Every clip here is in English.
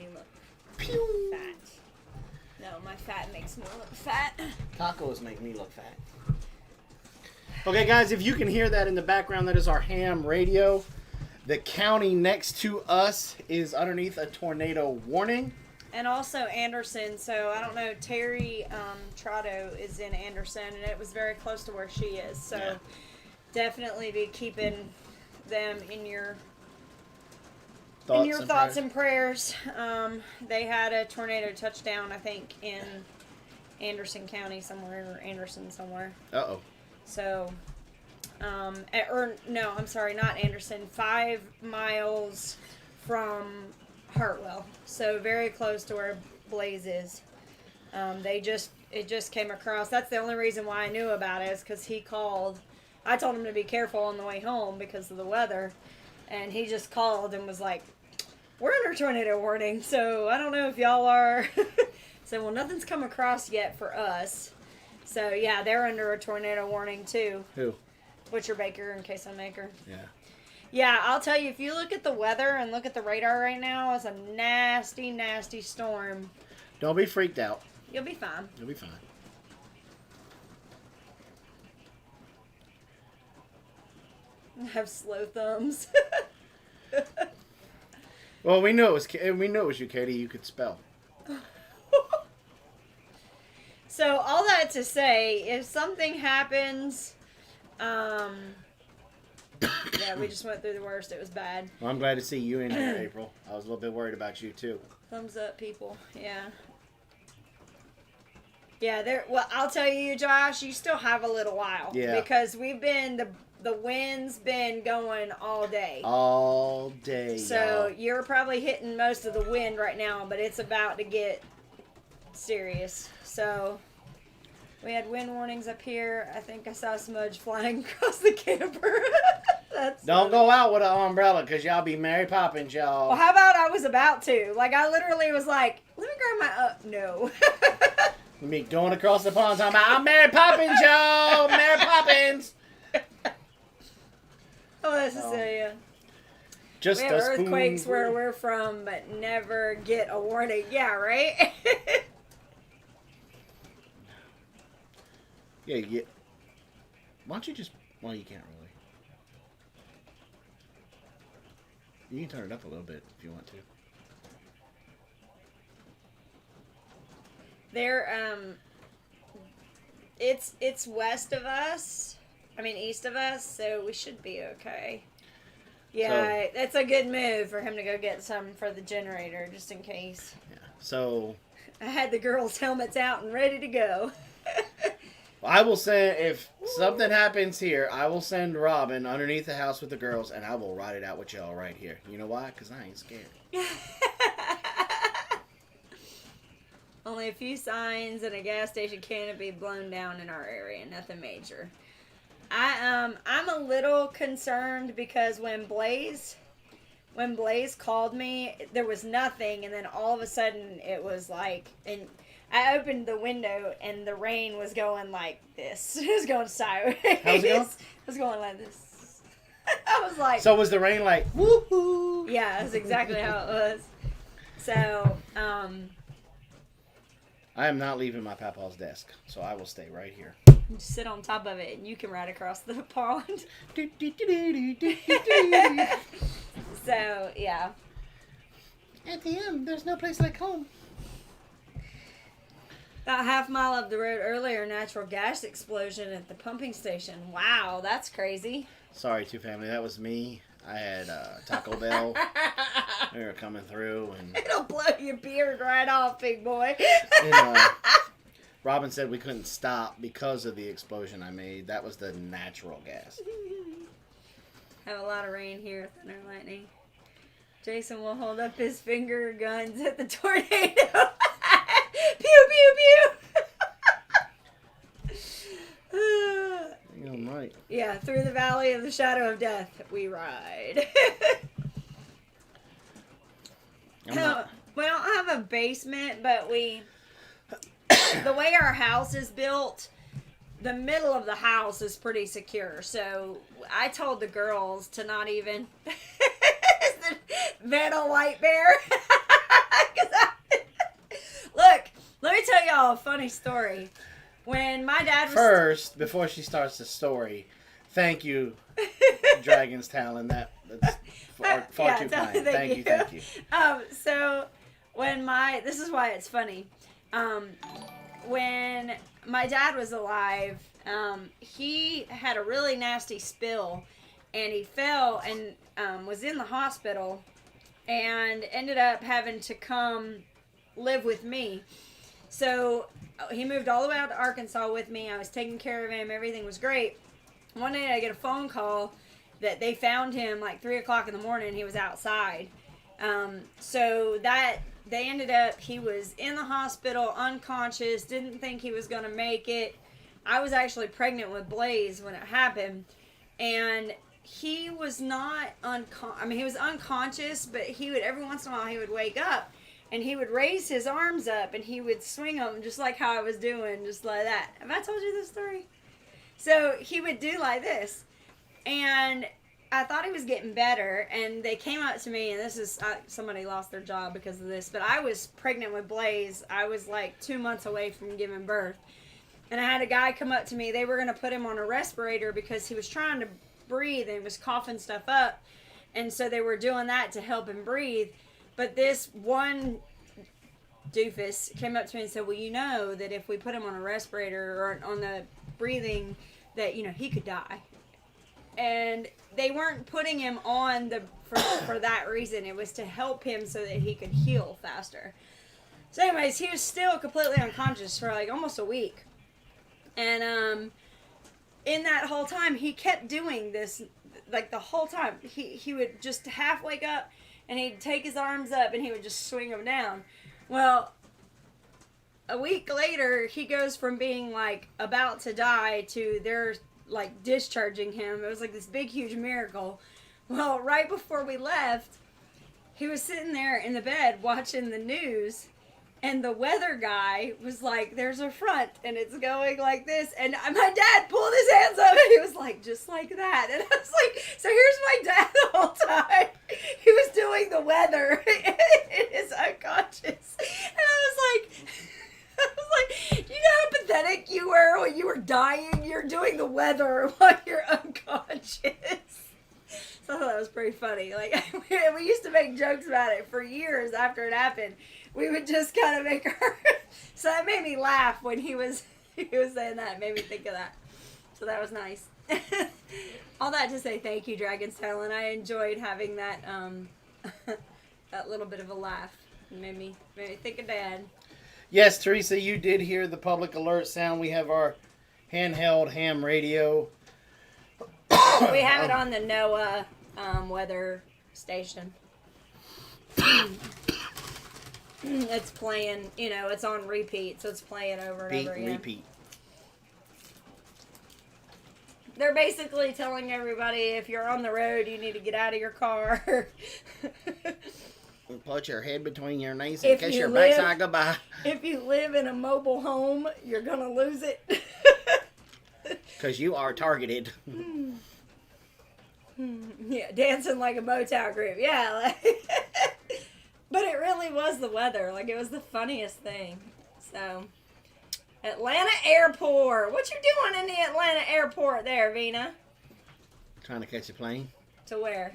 you look fat. No, my fat makes me look fat. Tacos make me look fat. Okay, guys, if you can hear that in the background, that is our ham radio. The county next to us is underneath a tornado warning. And also Anderson, so I don't know, Terry Trotto is in Anderson, and it was very close to where she is. So definitely be keeping them in your thoughts and prayers. They had a tornado touchdown, I think, in Anderson County somewhere, or Anderson somewhere. Uh-oh. So, no, I'm sorry, not Anderson. 5 miles from Hartwell. So very close to where Blaze is. It just came across. That's the only reason why I knew about it, is because he called. I told him to be careful on the way home because of the weather. And he just called and was like, we're under tornado warning, so I don't know if y'all are. So, well, nothing's come across yet for us. So, yeah, they're under a tornado warning, too. Who? Butcher Baker and Queso Maker. Yeah. Yeah, I'll tell you, if you look at the weather and look at the radar right now, it's a nasty, nasty storm. Don't be freaked out. You'll be fine. You'll be fine. I have slow thumbs. Well, we know it was you, Katie. You could spell. So, all that to say, if something happens, yeah, we just went through the worst. It was bad. Well, I'm glad to see you in here, April. I was a little bit worried about you, too. Thumbs up, people. Yeah. Yeah, well, I'll tell you, Josh, you still have a little while. Yeah. Because we've been, the wind's been going all day. All day, So, y'all. you're probably hitting most of the wind right now, but it's about to get serious. So, we had wind warnings up here. I think I saw a smudge flying across the camper. Don't go out with an umbrella, because y'all be Mary Poppins, y'all. Well, how about I was about to? Like, I literally was like, let me grab my... no. Me going across the pond talking about, I'm Mary Poppins, y'all. Mary Poppins. Oh, this is a... Just we have earthquakes where we're from, but never get a warning. Yeah, right? Yeah. Why don't you just... Well, you can't really. You can turn it up a little bit if you want to. It's west of us. I mean, east of us, so we should be okay. Yeah, that's a good move for him to go get some for the generator, just in case. Yeah, so... I had the girls' helmets out and ready to go. I will send, if something happens here, I will send Robin underneath the house with the girls, and I will ride it out with y'all right here. You know why? Because I ain't scared. Only a few signs and a gas station canopy blown down in our area. Nothing major. I'm a little concerned because when Blaze called me, there was nothing, and then all of a sudden it was like, and I opened the window and the rain was going like this. It was going sideways. How's it going? It was going like this. I was like... So was the rain like, woohoo? Yeah, that's exactly how it was. So, I am not leaving my papa's desk, so I will stay right here. just sit on top of it and you can ride across the pond. So, yeah. At the end, there's no place like home. About half mile up the road earlier, natural gas explosion at the pumping station. Wow, that's crazy. Sorry, two family. That was me. I had Taco Bell. They were coming through, and It'll blow your beard right off, big boy. and, Robin said we couldn't stop because of the explosion I made. That was the natural gas. Have a lot of rain here, thunder and lightning. Jason will hold up his finger guns at the tornado. Pew, pew, pew. I'm right. Yeah, through the valley of the shadow of death, we ride. We don't have a basement, but the way our house is built, the middle of the house is pretty secure. So I told the girls to not even... Metal white bear. Oh, funny story. When my dad was... First, before she starts the story, thank you, Dragon's Talon. That's far too kind. Thank you. So when this is why it's funny. When my dad was alive, he had a really nasty spill, and he fell and was in the hospital, and ended up having to come live with me. So he moved all the way out to Arkansas with me. I was taking care of him. Everything was great. One day I get a phone call that they found him like 3 o'clock in the morning. He was outside. So that they ended up, he was in the hospital, unconscious, didn't think he was going to make it. I was actually pregnant with Blaze when it happened. And he was not he was unconscious, but he would, every once in a while, he would wake up. And he would raise his arms up and he would swing them just like how I was doing, just like that. Have I told you this story? So he would do like this. And I thought he was getting better. And they came up to me, and this is, somebody lost their job because of this. But I was pregnant with Blaze. I was like 2 months away from giving birth. And I had a guy come up to me. They were going to put him on a respirator because he was trying to breathe and he was coughing stuff up. And so they were doing that to help him breathe. But this one doofus came up to me and said, well, you know that if we put him on a respirator or on the breathing, that, you know, he could die. And they weren't putting him on for that reason. It was to help him so that he could heal faster. So anyways, he was still completely unconscious for like almost a week. And in that whole time, he kept doing this, like the whole time. He would just half wake up, and he'd take his arms up and he would just swing them down. Well, a week later, he goes from being like about to die to they're like discharging him. It was like this big, huge miracle. Well, right before we left, he was sitting there in the bed watching the news, and the weather guy was like, there's a front and it's going like this. And my dad pulled his hands up and he was like, just like that. And I was like, so here's my dad the whole time. He was doing the weather in his unconscious. And I was like, you know how pathetic you were when you were dying? You're doing the weather while you're unconscious. So I thought that was pretty funny. Like, we used to make jokes about it for years after it happened. We would just kind of make her. So that made me laugh when he was saying that. It made me think of that. So that was nice. All that to say thank you, Dragon's Talon. I enjoyed having that that little bit of a laugh. It made me think of Dad. Yes, Teresa, you did hear the public alert sound. We have our handheld ham radio. We have it on the NOAA weather station. It's playing, you know, it's on repeat, so it's playing over and over again. Repeat. They're basically telling everybody if you're on the road, you need to get out of your car. Put your head between your knees in case your backside go by. If you live in a mobile home, you're going to lose it. Because you are targeted. Yeah, dancing like a Motown group. Yeah, but it really was the weather. Like, it was the funniest thing. So, Atlanta Airport. What you doing in the Atlanta Airport there, Vina? Trying to catch a plane. To where?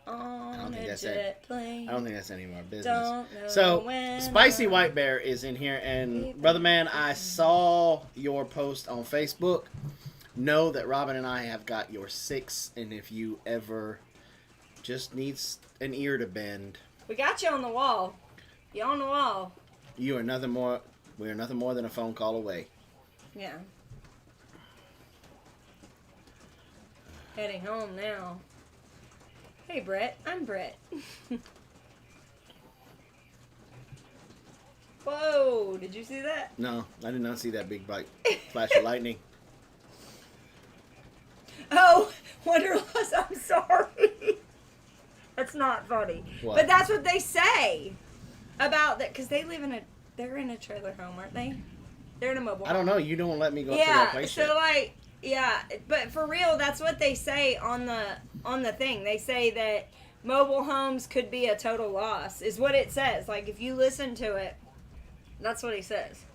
On a jet plane. I don't think that's any of our business. So, Spicy White Bear is in here. And, Brother Man, I saw your post on Facebook. Know that Robin and I have got your 6. And if you ever just needs an ear to bend... We got you on the wall. You on the wall. We are nothing more than a phone call away. Yeah. Heading home now. Hey, Brett. I'm Brett. Whoa. Did you see that? No, I did not see that big bright flash of lightning. Oh, Wonderlust, I'm sorry. That's not funny. What? But that's what they say about that, because they're in a trailer home, aren't they? They're in a mobile home. I don't know. You don't let me go up to that place yet. Like, yeah, but for real, that's what they say on the thing. They say that mobile homes could be a total loss, is what it says. Like, if you listen to it, that's what he says.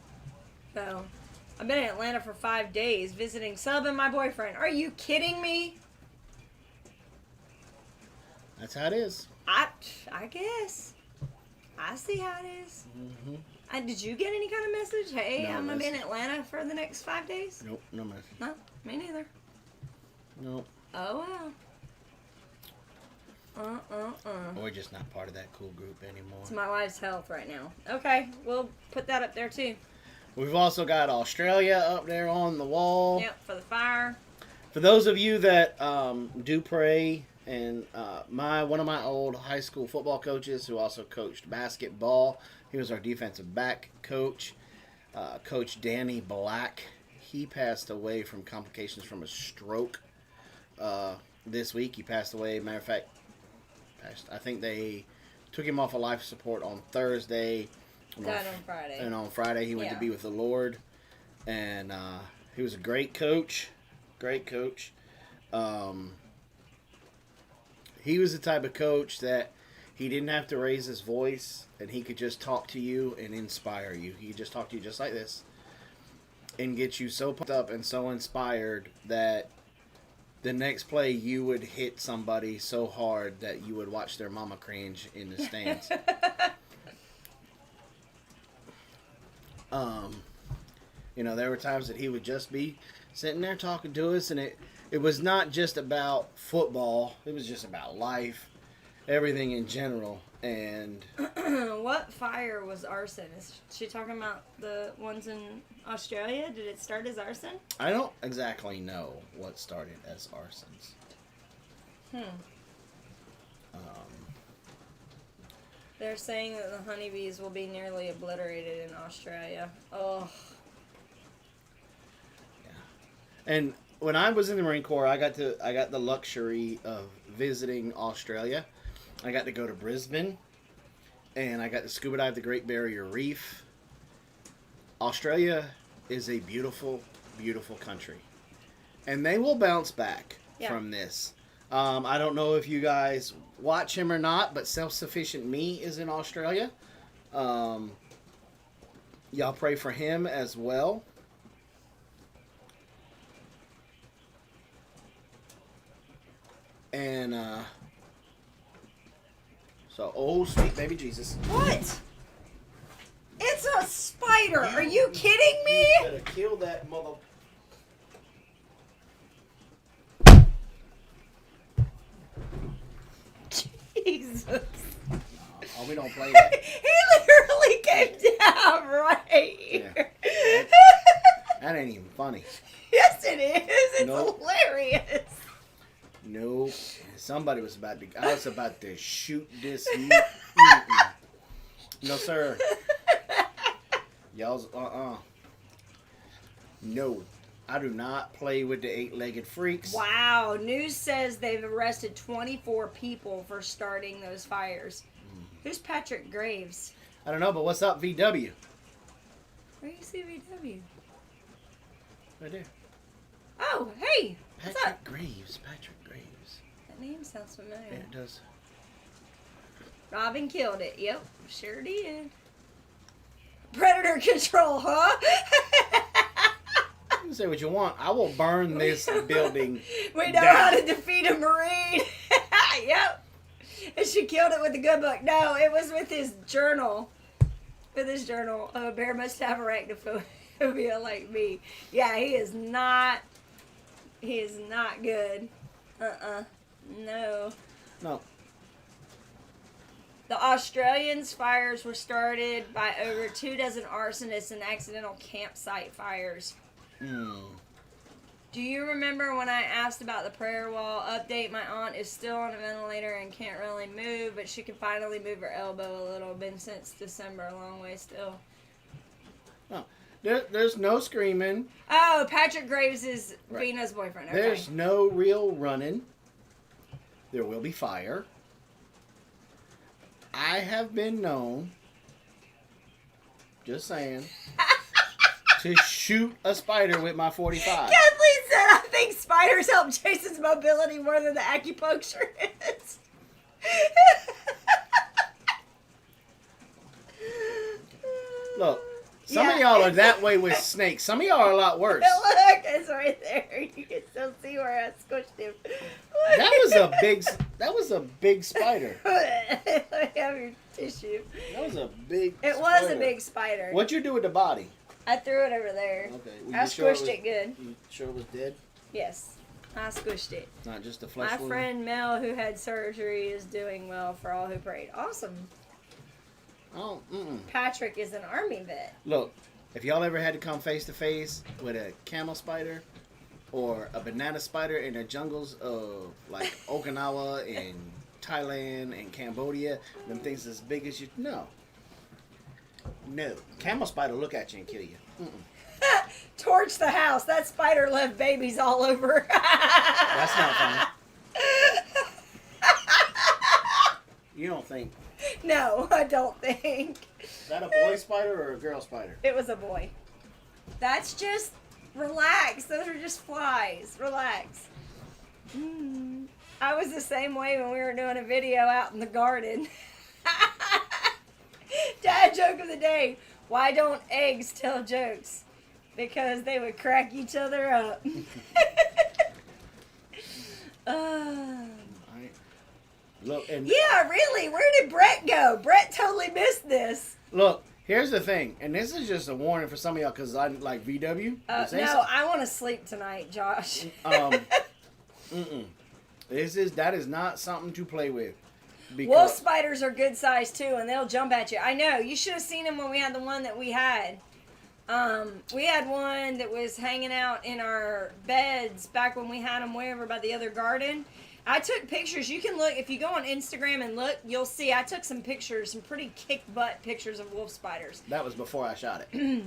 So, I've been in Atlanta for 5 days visiting Sub and my boyfriend. Are you kidding me? That's how it is. I guess. I see how it is. Mm-hmm. Did you get any kind of message? Hey, No I'm going to be in message. Atlanta for the next 5 days? Nope, no message. No, me neither. Nope. Oh, wow. We're just not part of that cool group anymore. It's my wife's health right now. Okay, we'll put that up there too. We've also got Australia up there on the wall. Yep, for the fire. For those of you that do pray, and one of my old high school football coaches who also coached basketball, he was our defensive back coach, Coach Danny Black. He passed away from complications from a stroke this week. He passed away. Matter of fact, I think they took him off of life support on Thursday. Died on Friday. And on Friday he went to be with the Lord. And he was a great coach. Great coach. He was the type of coach that he didn't have to raise his voice, and he could just talk to you and inspire you. He could just talk to you just like this and get you so pumped up and so inspired that the next play you would hit somebody so hard that you would watch their mama cringe in the stands. There were times that he would just be sitting there talking to us, and it was not just about football. It was just about life, everything in general. And what fire was arson? Is she talking about the ones in Australia? Did it start as arson? I don't exactly know what started as arsons. They're saying that the honeybees will be nearly obliterated in Australia. Oh. And when I was in the Marine Corps, I got the luxury of visiting Australia. I got to go to Brisbane, and I got to scuba dive the Great Barrier Reef. Australia is a beautiful, beautiful country, and they will bounce back from this. I don't know if you guys watch him or not, but Self-Sufficient Me is in Australia. Y'all pray for him as well. And, so, oh, sweet baby Jesus. What? It's a spider. Are you kidding me? You better kill that mother... Jesus. Oh, we don't play that. He literally came down right here. Yeah. That ain't even funny. Yes, it is. It's Nope. hilarious. Nope. Somebody was about to... I was about to shoot this... No, sir. Y'all's... No. I do not play with the eight-legged freaks. Wow. News says they've arrested 24 people for starting those fires. Who's Patrick Graves? I don't know, but what's up, VW? Where do you see VW? Right there. Oh, hey. What's Patrick up? Graves. That name sounds familiar. Yeah, it does. Robin killed it. Yep, sure did. Predator control, huh? You can say what you want. I will burn this building We know down. how to defeat a Marine. Yep. And she killed it with the good book. No, it was with his journal. With his journal. A bear must have arachnophobia like me. Yeah, he is not good. No. No. The Australians' fires were started by over 24 arsonists and accidental campsite fires. Do you remember when I asked about the prayer wall update? My aunt is still on a ventilator and can't really move, but she can finally move her elbow a little. Been since December, a long way still. No. There's no screaming. Oh, Patrick Graves is Vina's boyfriend. Okay. There's no real running. There will be fire. I have been known, just saying, to shoot a spider with my 45. Kathleen said, I think spiders help Jason's mobility more than the acupuncture is. Look, Some of y'all are that way with snakes. Some of y'all are a lot worse. Look, it's right there. You can still see where I squished him. That was a big spider. Let me have your tissue. That was a big It spider. was a big spider. What'd you do with the body? I threw it over there. Okay. I squished it good. You sure it was dead? Yes. I squished it. Not just a flesh My wound? friend Mel, who had surgery, is doing well for all who prayed. Awesome. Oh, Patrick is an army vet. Look, if y'all ever had to come face to face with a camel spider or a banana spider in the jungles of like Okinawa and Thailand and Cambodia, them things as big as you no. Camel spider look at you and kill you. Torch the house. That spider left babies all over. That's not funny. You don't think? No, I don't think. Is that a boy spider or a girl spider? It was a boy. That's just relax. Those are just flies. Relax. I was the same way when we were doing a video out in the garden. Dad joke of the day. Why don't eggs tell jokes? Because they would crack each other up. Look, and Yeah, really. Where did Brett go? Brett totally missed this. look, here's the thing, and this is just a warning for some of y'all because I like VW. No, I want to sleep tonight, Josh. That is not something to play with. Wolf spiders are good size too, and they'll jump at you. I know. You should have seen them when we had the one that we had. We had one that was hanging out in our beds back when we had them way over by the other garden. I took pictures. You can look, if you go on Instagram and look, you'll see I took some pictures, some pretty kick-butt pictures of wolf spiders. That was before I shot it.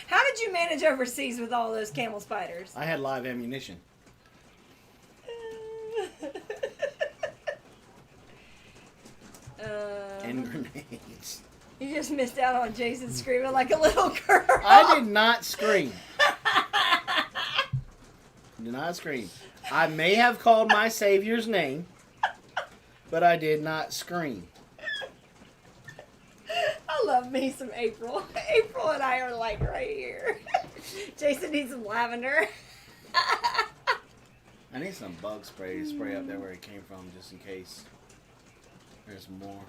How did you manage overseas with all those camel spiders? I had live ammunition. And grenades. You just missed out on Jason screaming like a little girl. I did not scream. Did not scream. I may have called my Savior's name, but I did not scream. I love me some April. April and I are like right here. Jason needs some lavender. I need some bug spray to spray up there where it came from, just in case there's more.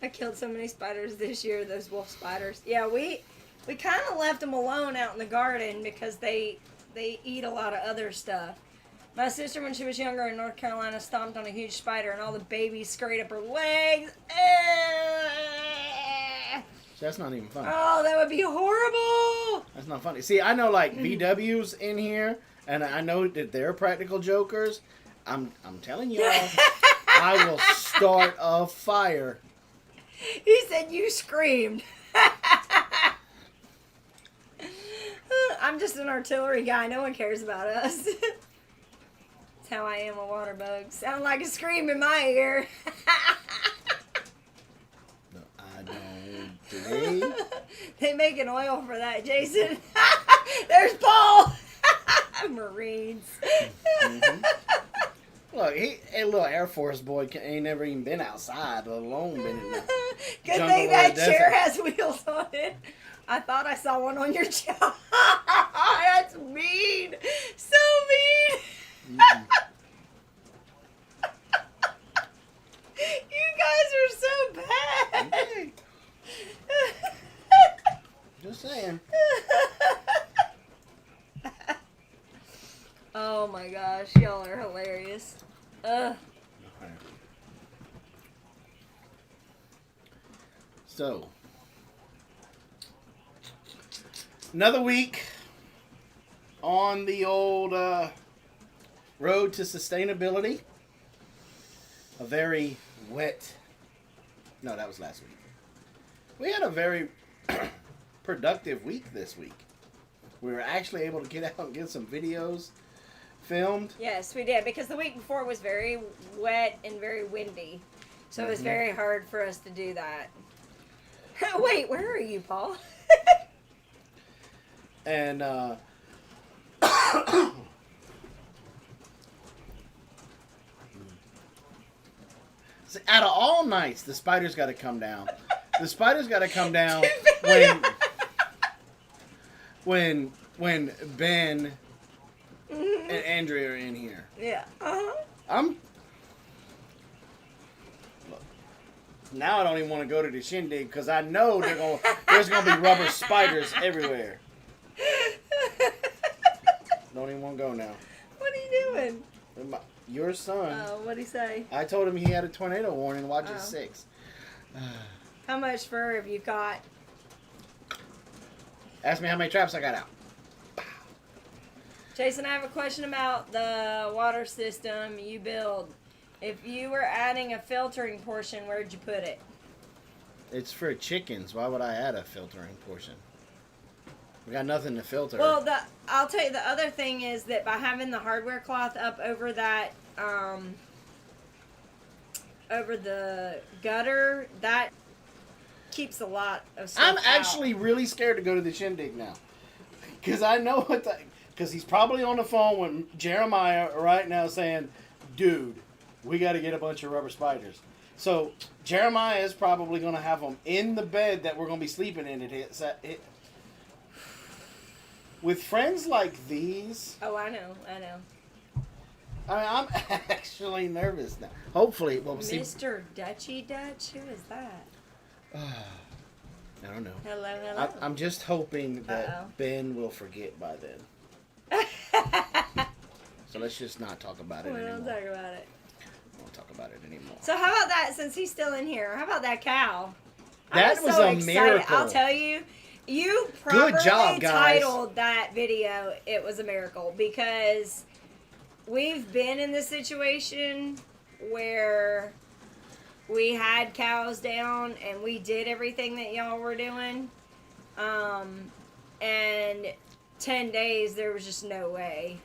I killed so many spiders this year, those wolf spiders. Yeah, we kind of left them alone out in the garden because they eat a lot of other stuff. My sister, when she was younger in North Carolina, stomped on a huge spider and all the babies scurried up her legs. That's not even funny. Oh, that would be horrible. That's not funny. See, I know like VW's in here, and I know that they're practical jokers. I'm telling you all, I will start a fire. He said you screamed. I'm just an artillery guy. No one cares about us. That's how I am with water bugs. Sound like a scream in my ear. No, I don't. Do they? They make an oil for that, Jason. There's Paul. Marines. Mm-hmm. Look, a little Air Force boy ain't never even been outside, let alone been in the Good jungle thing or that the chair desert. has wheels on it. I thought I saw one on your jaw. That's mean. So mean. Mm-mm. You guys are so bad. Okay. Just saying. Oh my gosh, y'all are hilarious. Okay. So, another week on the old road to sustainability. A very wet. No, that was last week. We had a very productive week this week. We were actually able to get out and get some videos filmed. Yes, we did, because the week before was very wet and very windy. So it was very hard for us to do that. Wait, where are you, Paul? And see, out of all nights, the spiders got to come down. The spiders got to come down when Ben and Andrea are in here. Yeah. Now I don't even want to go to the shindig because I know there's gonna be rubber spiders everywhere. Don't even want to go now. What are you doing? Your son. Oh, what'd he say? I told him he had a tornado warning. Watch it 6. How much fur have you caught? Ask me how many traps I got out. Jason, I have a question about the water system you build. If you were adding a filtering portion, where'd you put it? It's for chickens. Why would I add a filtering portion? We got nothing to filter. Well, I'll tell you, the other thing is that by having the hardware cloth up over that, over the gutter, that keeps a lot of stuff I'm actually really scared to go to the shindig now. Because I know because he's probably on the phone with Jeremiah right now saying, dude, we got to get a bunch of rubber spiders. So Jeremiah is probably going to have them in the bed that we're going to be sleeping in. With friends like these... Oh, I know. I mean, I'm actually nervous now. Hopefully, we'll see. Mr. Dutchy Dutch? Who is that? I don't know. Hello. I'm just hoping that Ben will forget by then. So let's just not talk about it anymore. Don't talk about it. I won't talk about it anymore. So how about that, since he's still in here? How about that cow? That was a miracle. I'll tell you. You properly Good job, guys. titled that video, It Was a Miracle, because we've been in this situation where we had cows down and we did everything that y'all were doing. And 10 days, there was just no way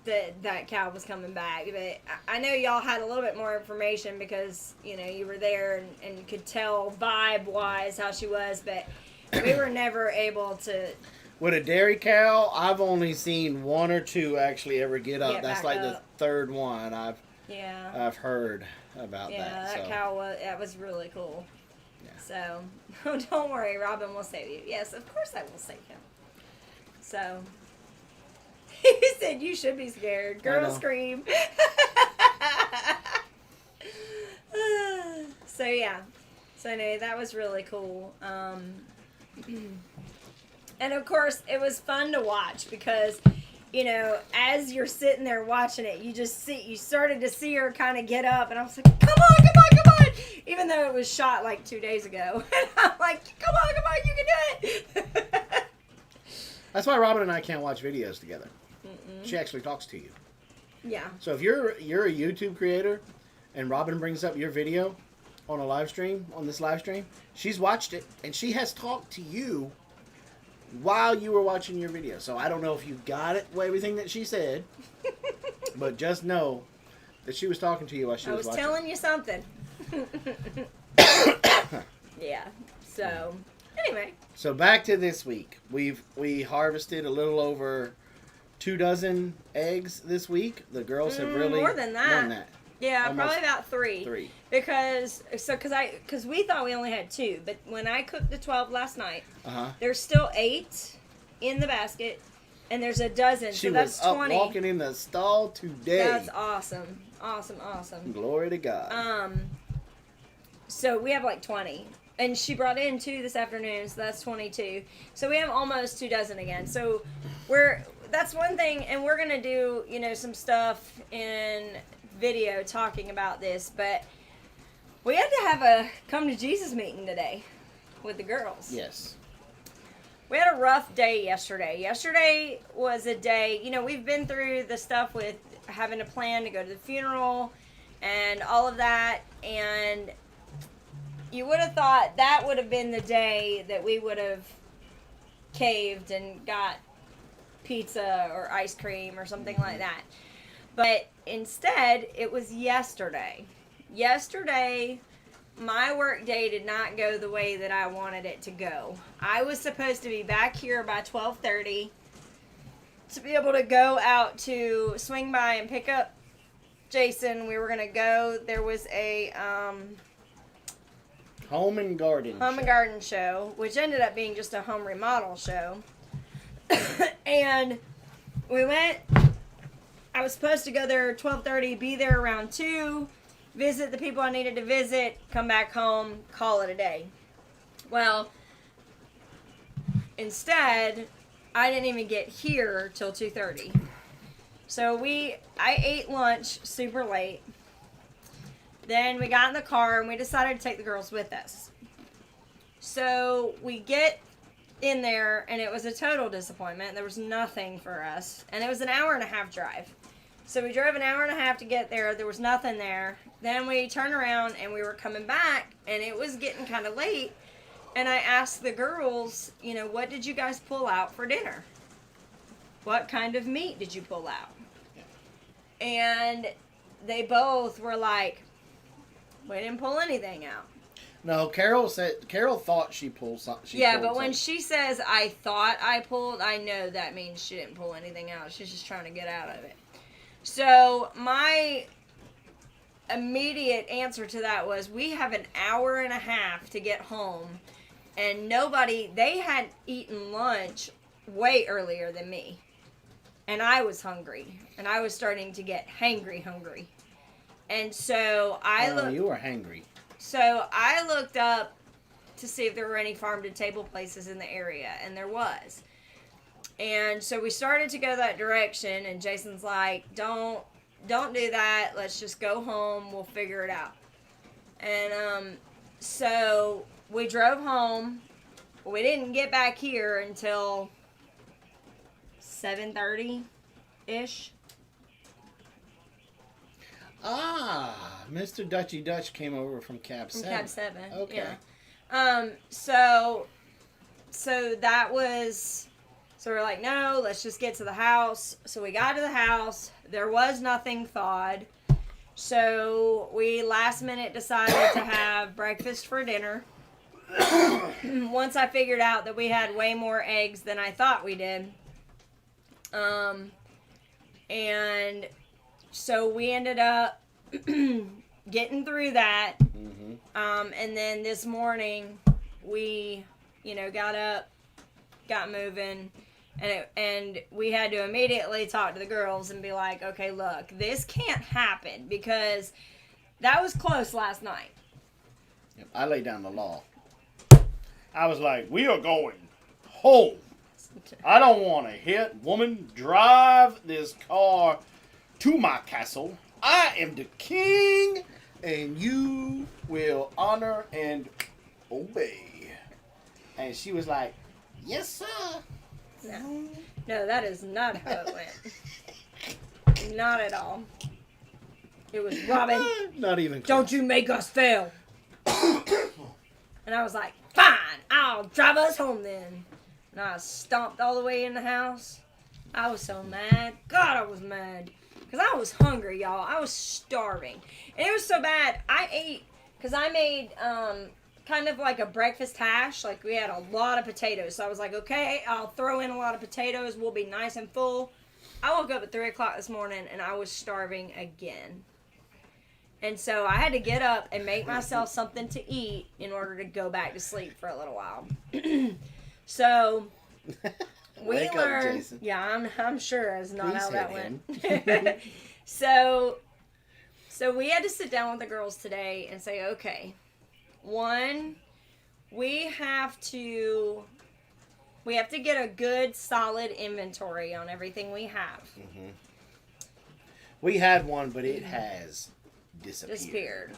that cow was coming back. But I know y'all had a little bit more information because, you were there and you could tell vibe-wise how she was, but we were never able to... With a dairy cow, I've only seen 1 or 2 actually ever get up. That's like the 3rd one I've heard about that. Yeah, that cow was really cool. Yeah. So, don't worry, Robin will save you. Yes, of course I will save him. So, he said you should be scared. Girl scream. So, yeah. So, anyway, that was really cool. And of course, it was fun to watch because, as you're sitting there watching it, you started to see her kind of get up, and I was like, come on, even though it was shot like 2 days ago. And I'm like, come on, you can do it. That's why Robin and I can't watch videos together. She actually talks to you. Yeah. So if you're a YouTube creator, and Robin brings up your video on this live stream, she's watched it, and she has talked to you while you were watching your video. So I don't know if you got it, everything that she said, but just know that she was talking to you while she was watching. I was telling you something. Yeah. So, anyway. So back to this week. We harvested a little over 2 dozen eggs this week. The girls have really more than that. Yeah, Almost probably about 3. 3. Because we thought we only had 2, but when I cooked the 12 last night, there's still 8 in the basket, and there's a dozen. She so that's was 20. Up walking in the stall today. That's awesome. Awesome. Glory to God. So we have like 20. And she brought in 2 this afternoon, so that's 22. So we have almost 2 dozen again. So that's one thing, and we're going to do, some stuff in video talking about this, but we had to have a come to Jesus meeting today with the girls. Yes. We had a rough day yesterday. Yesterday was a day, we've been through the stuff with having a plan to go to the funeral and all of that, and you would have thought that would have been the day that we would have caved and got pizza or ice cream or something like that. But instead, it was yesterday. Yesterday, my work day did not go the way that I wanted it to go. I was supposed to be back here by 12:30 to be able to go out to swing by and pick up Jason. We were going to go. There was a Home and garden. Home and garden show, which ended up being just a home remodel show. And we went. I was supposed to go there 12:30, be there around 2, visit the people I needed to visit, come back home, call it a day. Well, instead, I didn't even get here till 2:30. So I ate lunch super late. Then we got in the car and we decided to take the girls with us. So we get in there and it was a total disappointment. There was nothing for us. And it was an hour and a half drive. So we drove an hour and a half to get there. There was nothing there. Then we turned around and we were coming back and it was getting kind of late. And I asked the girls, what did you guys pull out for dinner? What kind of meat did you pull out? And they both were like, we didn't pull anything out. No, Carol thought she pulled something. But when she says, I thought I pulled, I know that means she didn't pull anything out. She's just trying to get out of it. So my immediate answer to that was, we have an hour and a half to get home. And they had eaten lunch way earlier than me. And I was hungry. And I was starting to get hangry. And so you were hangry. So I looked up to see if there were any farm-to-table places in the area. And there was. And so we started to go that direction. And Jason's like, don't do that. Let's just go home. We'll figure it out. And so we drove home. We didn't get back here until 7:30-ish. Mr. Dutchy Dutch came over from Cab 7. From Cab 7, okay. Yeah. So that was, so we're like, no, let's just get to the house. So we got to the house. There was nothing thawed. So we last minute decided to have breakfast for dinner. Once I figured out that we had way more eggs than I thought we did. And so we ended up getting through that. Mm-hmm. And then this morning we, got up, got moving, and we had to immediately talk to the girls and be like, okay, look, this can't happen because that was close last night. Yep, I laid down the law. I was like, we are going home. I don't want to hit woman drive this car to my castle. I am the king, and you will honor and obey. And she was like, yes, sir. No, that is not how it went. Not at all. It was, Robin, not even close. Don't you make us fail. And I was like, fine, I'll drive us home then. And I stomped all the way in the house. I was so mad. God, I was mad. Because I was hungry, y'all. I was starving. And it was so bad. I ate, because I made kind of like a breakfast hash. Like, we had a lot of potatoes. So I was like, okay, I'll throw in a lot of potatoes. We'll be nice and full. I woke up at 3 o'clock this morning, and I was starving again. And so I had to get up and make myself something to eat in order to go back to sleep for a little while. So we learned. Jason. Yeah, I'm sure it's not Please how that hit went. So we had to sit down with the girls today and say, okay, one, we have to get a good, solid inventory on everything we have. Mm-hmm. We had one, but it has disappeared.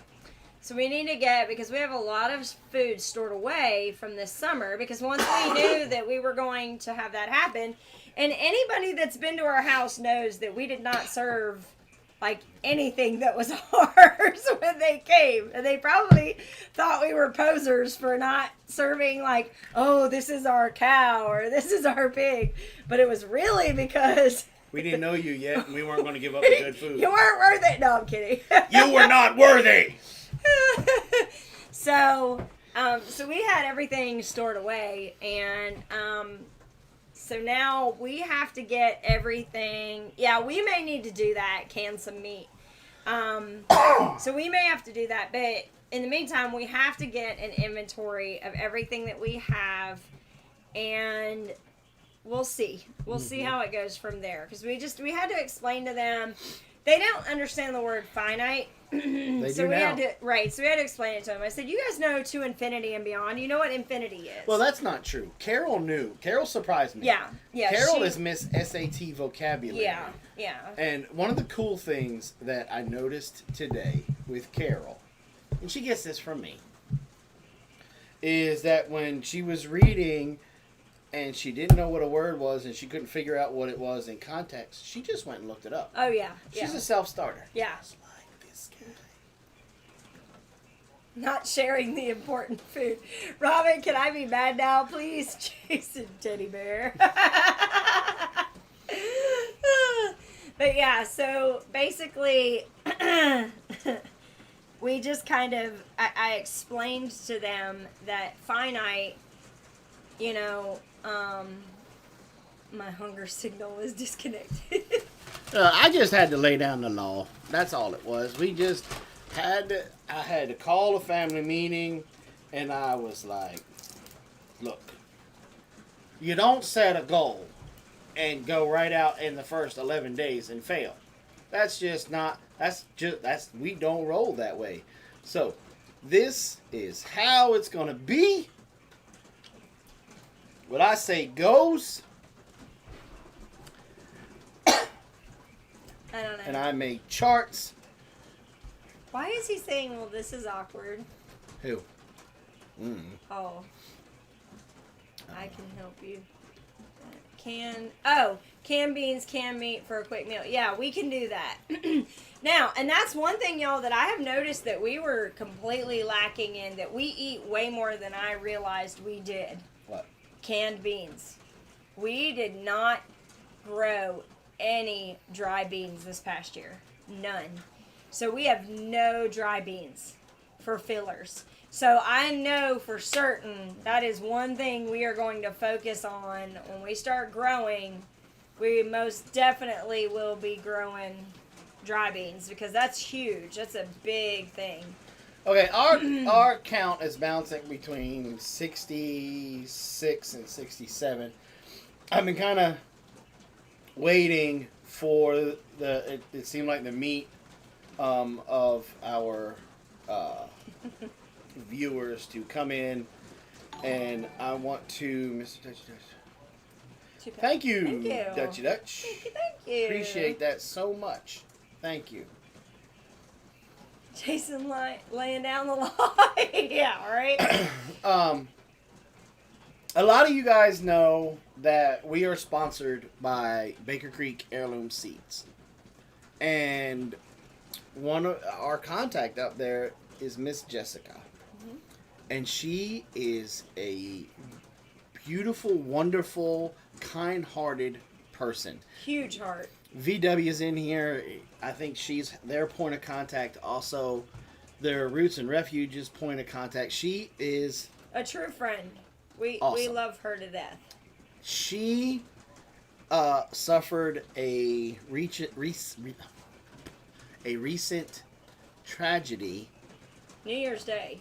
So we need to get, because we have a lot of food stored away from this summer, because once we knew that we were going to have that happen, and anybody that's been to our house knows that we did not serve like anything that was ours when they came. And they probably thought we were posers for not serving like, oh, this is our cow or this is our pig. But it was really because we didn't know you yet, and we weren't going to give up the good food. You weren't worth it. No, I'm kidding. You were not worthy. So we had everything stored away, and so now we have to get everything. Yeah, we may need to do that, can some meat. So we may have to do that, but in the meantime, we have to get an inventory of everything that we have, and we'll see. We'll see how it goes from there. Because we had to explain to them. They don't understand the word finite. They so do we now. had to So we had to explain it to them. I said, "You guys know to infinity and beyond. You know what infinity is." Well, that's not true. Carol knew. Carol surprised me. Yeah. Carol is Miss SAT vocabulary. Yeah. And one of the cool things that I noticed today with Carol, and she gets this from me, is that when she was reading and she didn't know what a word was and she couldn't figure out what it was in context, she just went and looked it up. Oh yeah. She's a self-starter. Yeah. Just like this guy. Not sharing the important food. Robin, can I be mad now, please? Jason Teddy Bear. But yeah, so basically, we just kind of, I explained to them that finite, my hunger signal was disconnected. I just had to lay down the law. That's all it was. I had to call a family meeting, and I was like, look, you don't set a goal and go right out in the first 11 days and fail. We don't roll that way. So, this is how it's going to be. What I say goes. I don't know. And I make charts. Why is he saying, well, this is awkward? Who? Oh. I can help you. Canned beans, canned meat for a quick meal. Yeah, we can do that. Now, and that's one thing, y'all, that I have noticed that we were completely lacking in, that we eat way more than I realized we did. What? Canned beans. We did not grow any dry beans this past year. None. So we have no dry beans for fillers. So I know for certain that is one thing we are going to focus on when we start growing. We most definitely will be growing dry beans because that's huge. That's a big thing. Okay, our count is bouncing between 66 and 67. I've been kind of waiting for it seemed like the meat of our viewers to come in, and I want to, Mr. Dutchy Dutch. Thank you. Dutchy Dutch. Thank you. Appreciate that so much. Thank you. Jason laying down the law. Yeah, right? A lot of you guys know that we are sponsored by Baker Creek Heirloom Seeds. And one of our contact up there is Miss Jessica. Mm-hmm. And she is a beautiful, wonderful, kind-hearted person. Huge heart. VW is in here. I think she's their point of contact. Also, their Roots and Refuge's point of contact. She is a true friend. We love her to death. She suffered a recent tragedy. New Year's Day.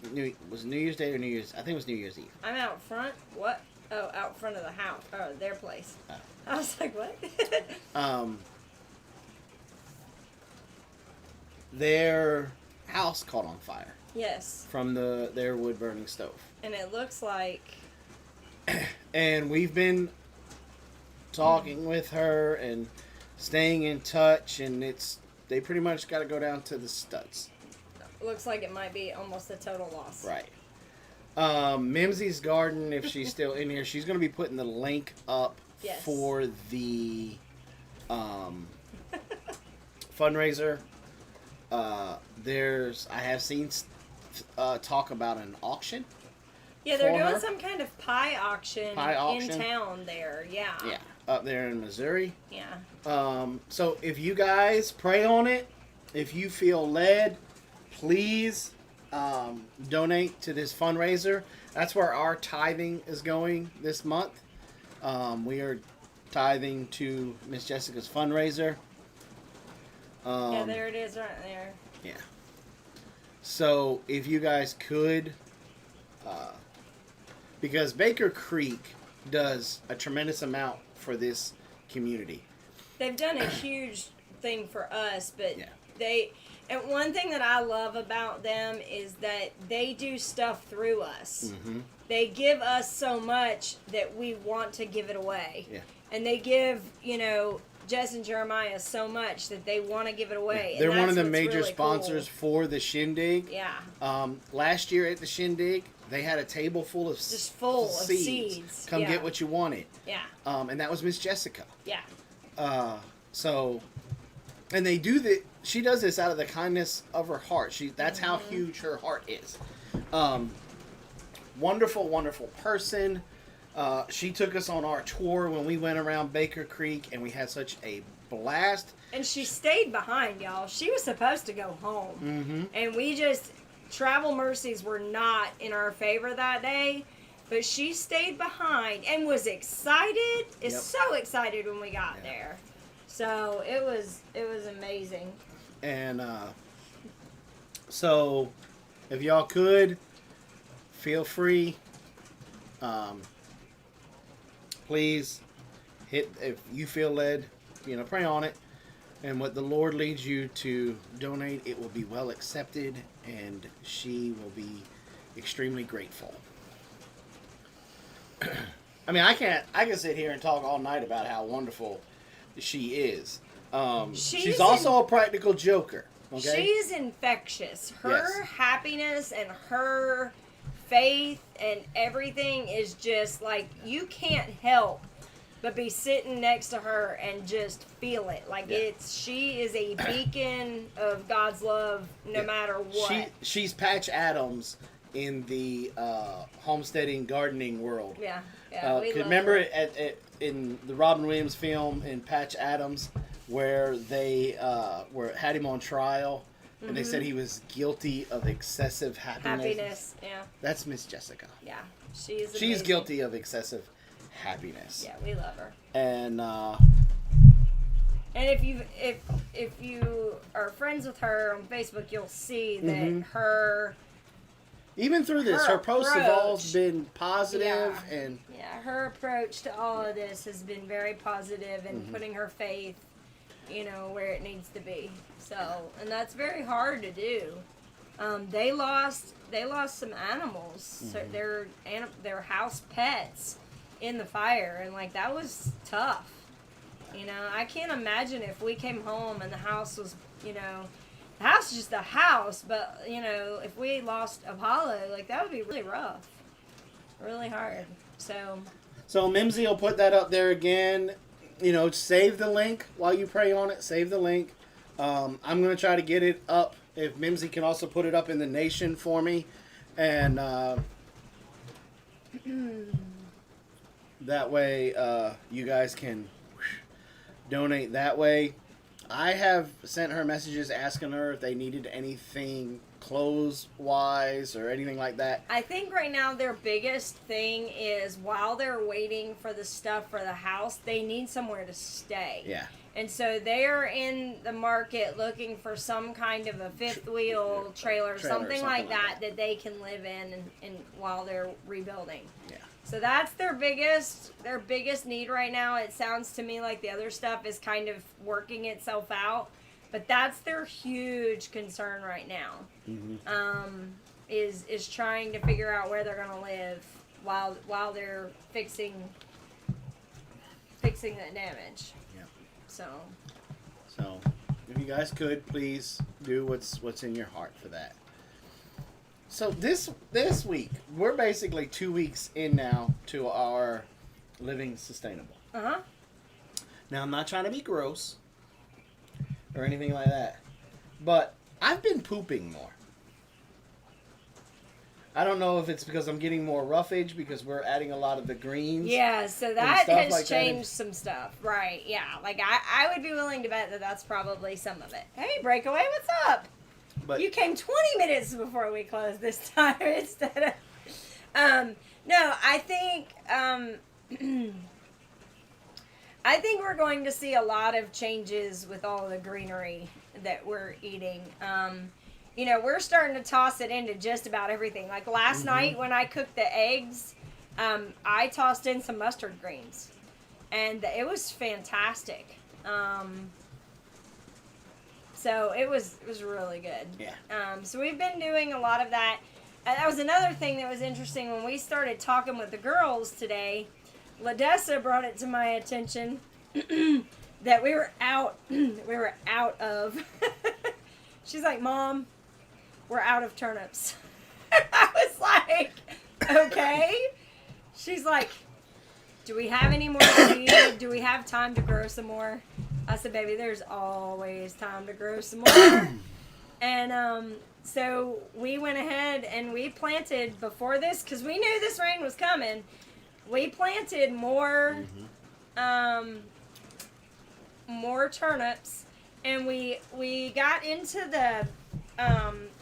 Was it New Year's Day or New Year's? I think it was New Year's Eve. I'm out front. What? Oh, out front of the house. Oh, their place. Oh. I was like, what? Their house caught on fire. Yes. From their wood burning stove. And it looks like. And we've been talking with her and staying in touch, and they pretty much got to go down to the studs. Looks like it might be almost a total loss. Right. Mimsy's Garden, if she's still in here, she's going to be putting the link up for the fundraiser. I have seen talk about an auction. Yeah, they're doing some kind of pie auction in town there. Yeah. Yeah, up there in Missouri. Yeah. So if you guys pray on it, if you feel led, please donate to this fundraiser. That's where our tithing is going this month. We are tithing to Miss Jessica's fundraiser. Yeah, there it is right there. Yeah. So if you guys could, because Baker Creek does a tremendous amount for this community. They've done a huge thing for us, but Yeah. and one thing that I love about them is that they do stuff through us. Mm-hmm. They give us so much that we want to give it away. Yeah. And they give, Jess and Jeremiah so much that they want to give it away. They're and one of the that's what's major really sponsors for the Shindig. Yeah. Last year at the Shindig, they had a table full of Just full of seeds. Come Yeah. get what you wanted. Yeah. And that was Miss Jessica. Yeah. And they do that. She does this out of the kindness of her heart. That's how huge her heart is. Wonderful, wonderful person. She took us on our tour when we went around Baker Creek, and we had such a blast. And she stayed behind, y'all. She was supposed to go home. Mm-hmm. And travel mercies were not in our favor that day. But she stayed behind and was excited. So excited when we got there. So it was amazing. And so if y'all could, feel free. Please if you feel led, pray on it. And what the Lord leads you to donate, it will be well accepted, and she will be extremely grateful. I mean, I can sit here and talk all night about how wonderful she is. She's also a practical joker. Okay? She's infectious. Her happiness and her faith and everything is just like, you can't help but be sitting next to her and just feel it. Like she is a beacon of God's love no matter what. She's Patch Adams in the homesteading gardening world. Yeah. Remember in the Robin Williams film in Patch Adams where they had him on trial and they said he was guilty of excessive happiness. Yeah. That's Miss Jessica. Yeah, she's amazing. Guilty of excessive happiness. Yeah, we love her. And if you are friends with her on Facebook, you'll see that her. Even through this, her posts have all been positive, and her approach to all of this has been very positive and putting her faith, where it needs to be. So, and that's very hard to do. They lost some animals, so their house pets in the fire, and that was tough. I can't imagine if we came home and the house was, the house is just a house, but, if we lost Apollo, that would be really rough. Really hard. So Mimsy will put that up there again. Save the link while you pray on it. Save the link. I'm going to try to get it up. If Mimsy can also put it up in the nation for me. And that way you guys can donate that way. I have sent her messages asking her if they needed anything clothes-wise or anything like that. I think right now their biggest thing is while they're waiting for the stuff for the house, they need somewhere to stay. Yeah. And so they're in the market looking for some kind of a fifth wheel trailer, something like that they can live in and while they're rebuilding. Yeah. So that's their biggest need right now. It sounds to me like the other stuff is kind of working itself out, but that's their huge concern right now. Is trying to figure out where they're gonna live while they're fixing the damage. Yeah. So if you guys could please do what's in your heart for that. So this week, we're basically 2 weeks in now to our living sustainable. Now, I'm not trying to be gross or anything like that, but I've been pooping more. I don't know if it's because I'm getting more roughage because we're adding a lot of the greens. Yeah, so that has changed some stuff. Right, yeah. I would be willing to bet that that's probably some of it. Hey, Breakaway, what's up? But you came 20 minutes before we closed this time instead of... no, I think we're going to see a lot of changes with all the greenery that we're eating. you know, we're starting to toss it into just about everything. Like last night when I cooked the eggs, I tossed in some mustard greens, and it was fantastic. So it was really good. Yeah. So we've been doing a lot of that. And that was another thing that was interesting when we started talking with the girls today. LaDessa brought it to my attention that we were out of. She's like, Mom, we're out of turnips. I was like, okay. She's like, do we have any more seed? Do we have time to grow some more? I said, baby, there's always time to grow some more. And so we went ahead and we planted before this, because we knew this rain was coming. We planted more more turnips, and we got into the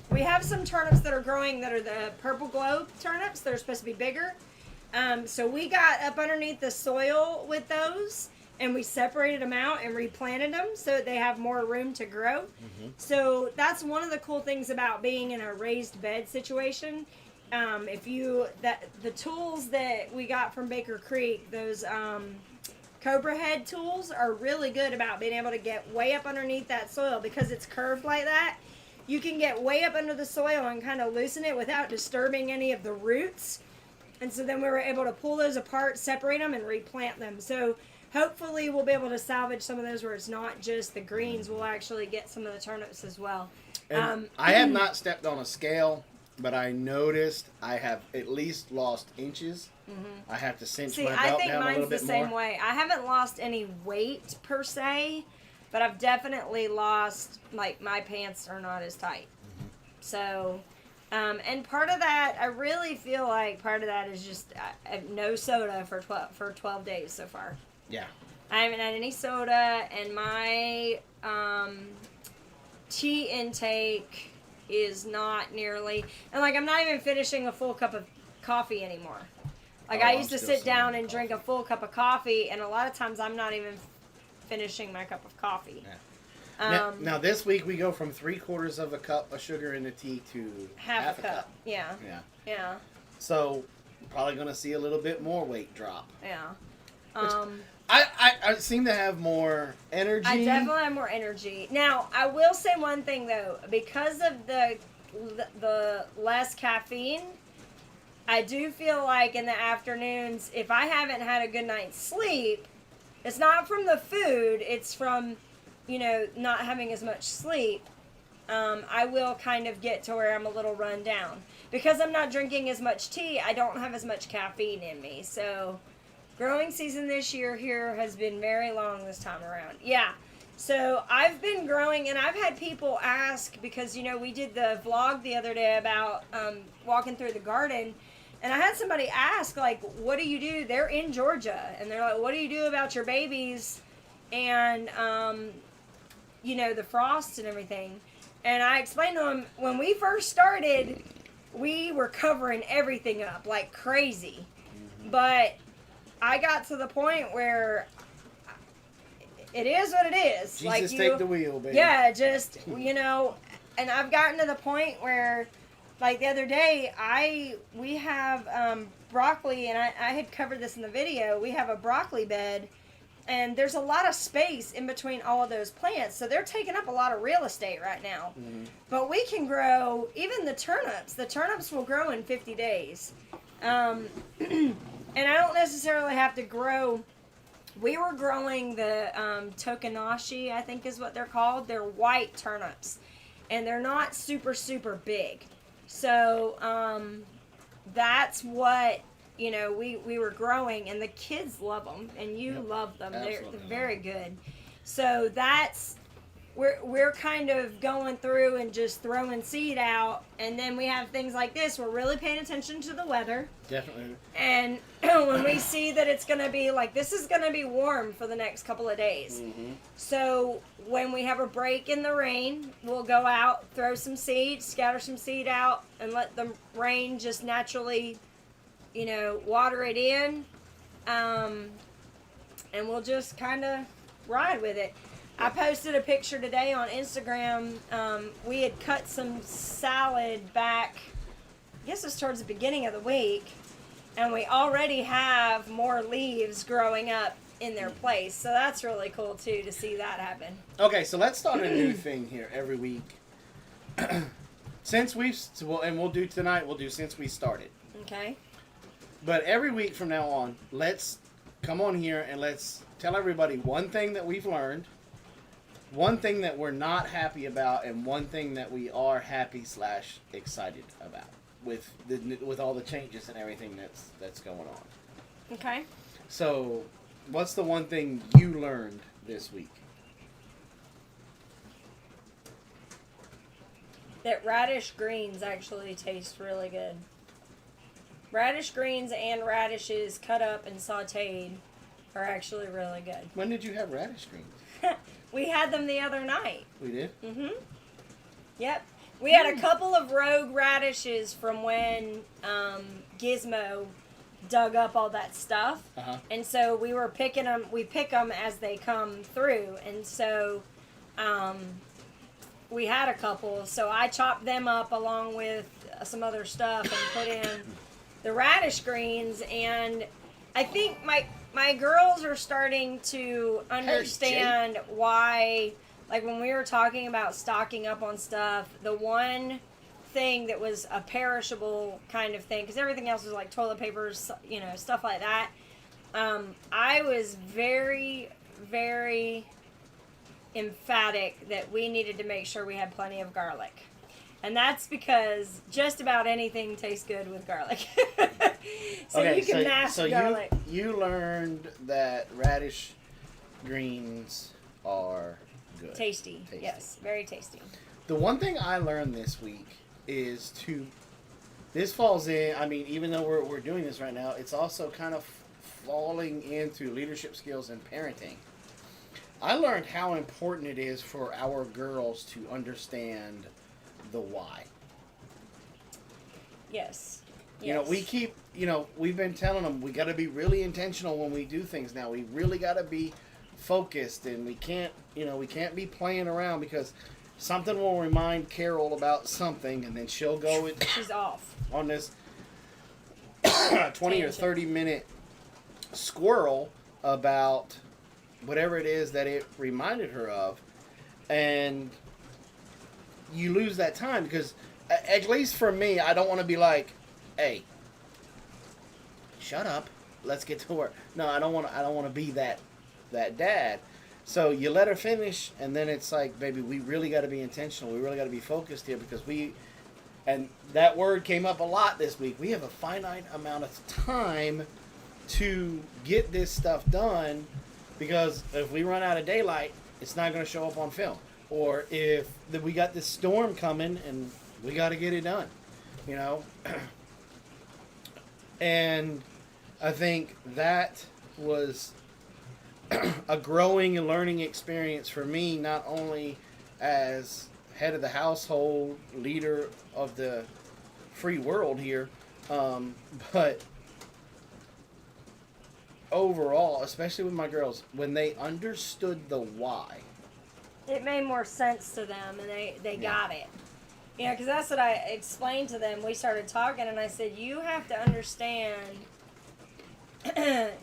we have some turnips that are growing that are the purple globe turnips. They're supposed to be bigger. So we got up underneath the soil with those, and we separated them out and replanted them so they have more room to grow. So that's one of the cool things about being in a raised bed situation. The tools that we got from Baker Creek, those Cobra head tools, are really good about being able to get way up underneath that soil because it's curved like that. You can get way up under the soil and kind of loosen it without disturbing any of the roots. And so then we were able to pull those apart, separate them, and replant them. So hopefully we'll be able to salvage some of those where it's not just the greens. We'll actually get some of the turnips as well. And I have not stepped on a scale, but I noticed I have at least lost inches. I have to cinch my belt down a little bit more. I think mine's the same way. I haven't lost any weight per se, but I've definitely lost, like, my pants are not as tight. So, and part of that, I really feel like part of that is just no soda for 12 days so far. Yeah. I haven't had any soda, and my tea intake is not nearly, and like I'm not even finishing a full cup of coffee anymore. Like I used to sit down and drink a full cup of coffee, and a lot of times I'm not even finishing my cup of coffee. Yeah. Now this week we go from 3/4 of a cup of sugar in the tea to half a cup. Yeah. So probably going to see a little bit more weight drop. Yeah. I seem to have more energy. I definitely have more energy. Now, I will say one thing though, because of the less caffeine, I do feel like in the afternoons, if I haven't had a good night's sleep, it's not from the food, it's from, not having as much sleep. I will kind of get to where I'm a little run down. Because I'm not drinking as much tea, I don't have as much caffeine in me. So, growing season this year here has been very long this time around. Yeah. So, I've been growing, and I've had people ask, because, we did the vlog the other day about walking through the garden. And I had somebody ask, like, what do you do? They're in Georgia. And they're like, what do you do about your babies and, the frost and everything? And I explained to them, when we first started, we were covering everything up like crazy. But I got to the point where it is what it is. Jesus, take the wheel, baby. Yeah, just, and I've gotten to the point where, like the other day, we have broccoli, and I had covered this in the video. We have a broccoli bed, and there's a lot of space in between all of those plants, so they're taking up a lot of real estate right now. But we can grow, even the turnips. The turnips will grow in 50 days. And I don't necessarily have to grow. We were growing the tokanashi, I think is what they're called. They're white turnips, and they're not super, super big. So that's what, we were growing, and the kids love them, and you love them. They're very good. So we're kind of going through and just throwing seed out, and then we have things like this. We're really paying attention to the weather. Definitely. And when we see that it's going to be like, this is going to be warm for the next couple of days. So when we have a break in the rain, we'll go out, throw some seed, scatter some seed out, and let the rain just naturally, water it in. And we'll just kind of ride with it. I posted a picture today on Instagram. We had cut some salad back, I guess it was towards the beginning of the week, and we already have more leaves growing up in their place. So that's really cool too to see that happen. Okay, so let's start a new thing here every week. Since we'll do tonight, we'll do since we started. Okay. But every week from now on, let's come on here and let's tell everybody one thing that we've learned, one thing that we're not happy about, and one thing that we are happy/excited about with all the changes and everything that's going on. Okay. So, what's the one thing you learned this week? That radish greens actually taste really good. Radish greens and radishes cut up and sauteed are actually really good. When did you have radish greens? We had them the other night. We did? Mm-hmm. Yep. We had a couple of rogue radishes from when Gizmo dug up all that stuff. Uh-huh. And so we were picking them. We pick them as they come through. And so we had a couple. So I chopped them up along with some other stuff and put in the radish greens. And I think my girls are starting to understand why, like when we were talking about stocking up on stuff, the one thing that was a perishable kind of thing, because everything else was like toilet papers, you know, stuff like that. I was very, very emphatic that we needed to make sure we had plenty of garlic. And that's because just about anything tastes good with garlic. So okay, you can mask garlic. You learned that radish greens are good. Tasty. Yes, very tasty. The one thing I learned this week is this falls in, I mean, even though we're doing this right now, it's also kind of falling into leadership skills and parenting. I learned how important it is for our girls to understand the why. Yes. You know, we've been telling them we got to be really intentional when we do things now. We really got to be focused, and we can't be playing around, because something will remind Carol about something, and then she'll go she's off on this 20 or 30 minute squirrel about whatever it is that it reminded her of, and you lose that time, because at least for me, I don't want to be like, hey, shut up, let's get to work. No, I don't want to be that dad. So you let her finish, and then it's like, baby, we really got to be intentional. We really got to be focused here, because and that word came up a lot this week. We have a finite amount of time to get this stuff done, because if we run out of daylight, it's not going to show up on film. Or if we got this storm coming and we got to get it done, you know. And I think that was a growing and learning experience for me, not only as head of the household, leader of the free world here, but overall, especially with my girls, when they understood the why. It made more sense to them, and they got it. You know, because that's what I explained to them. We started talking, and I said, you have to understand, that,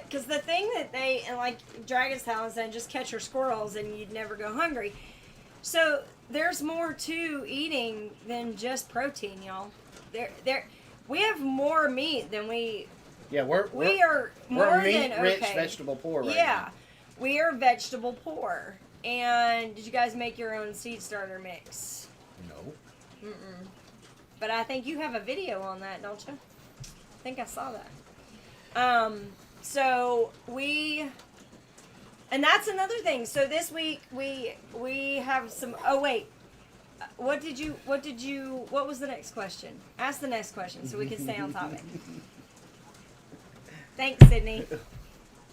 because the thing that and like Dragon's Talon said, just catch your squirrels and you'd never go hungry. So there's more to eating than just protein, y'all. We have more meat than we... Yeah, we're meat rich, vegetable poor right now. We are vegetable poor. And did you guys make your own seed starter mix? No. Mm-mm. But I think you have a video on that, don't you? I think I saw that. And that's another thing. So this week we have some. Oh wait, what was the next question? Ask the next question so we can stay on topic. Thanks, Sydney.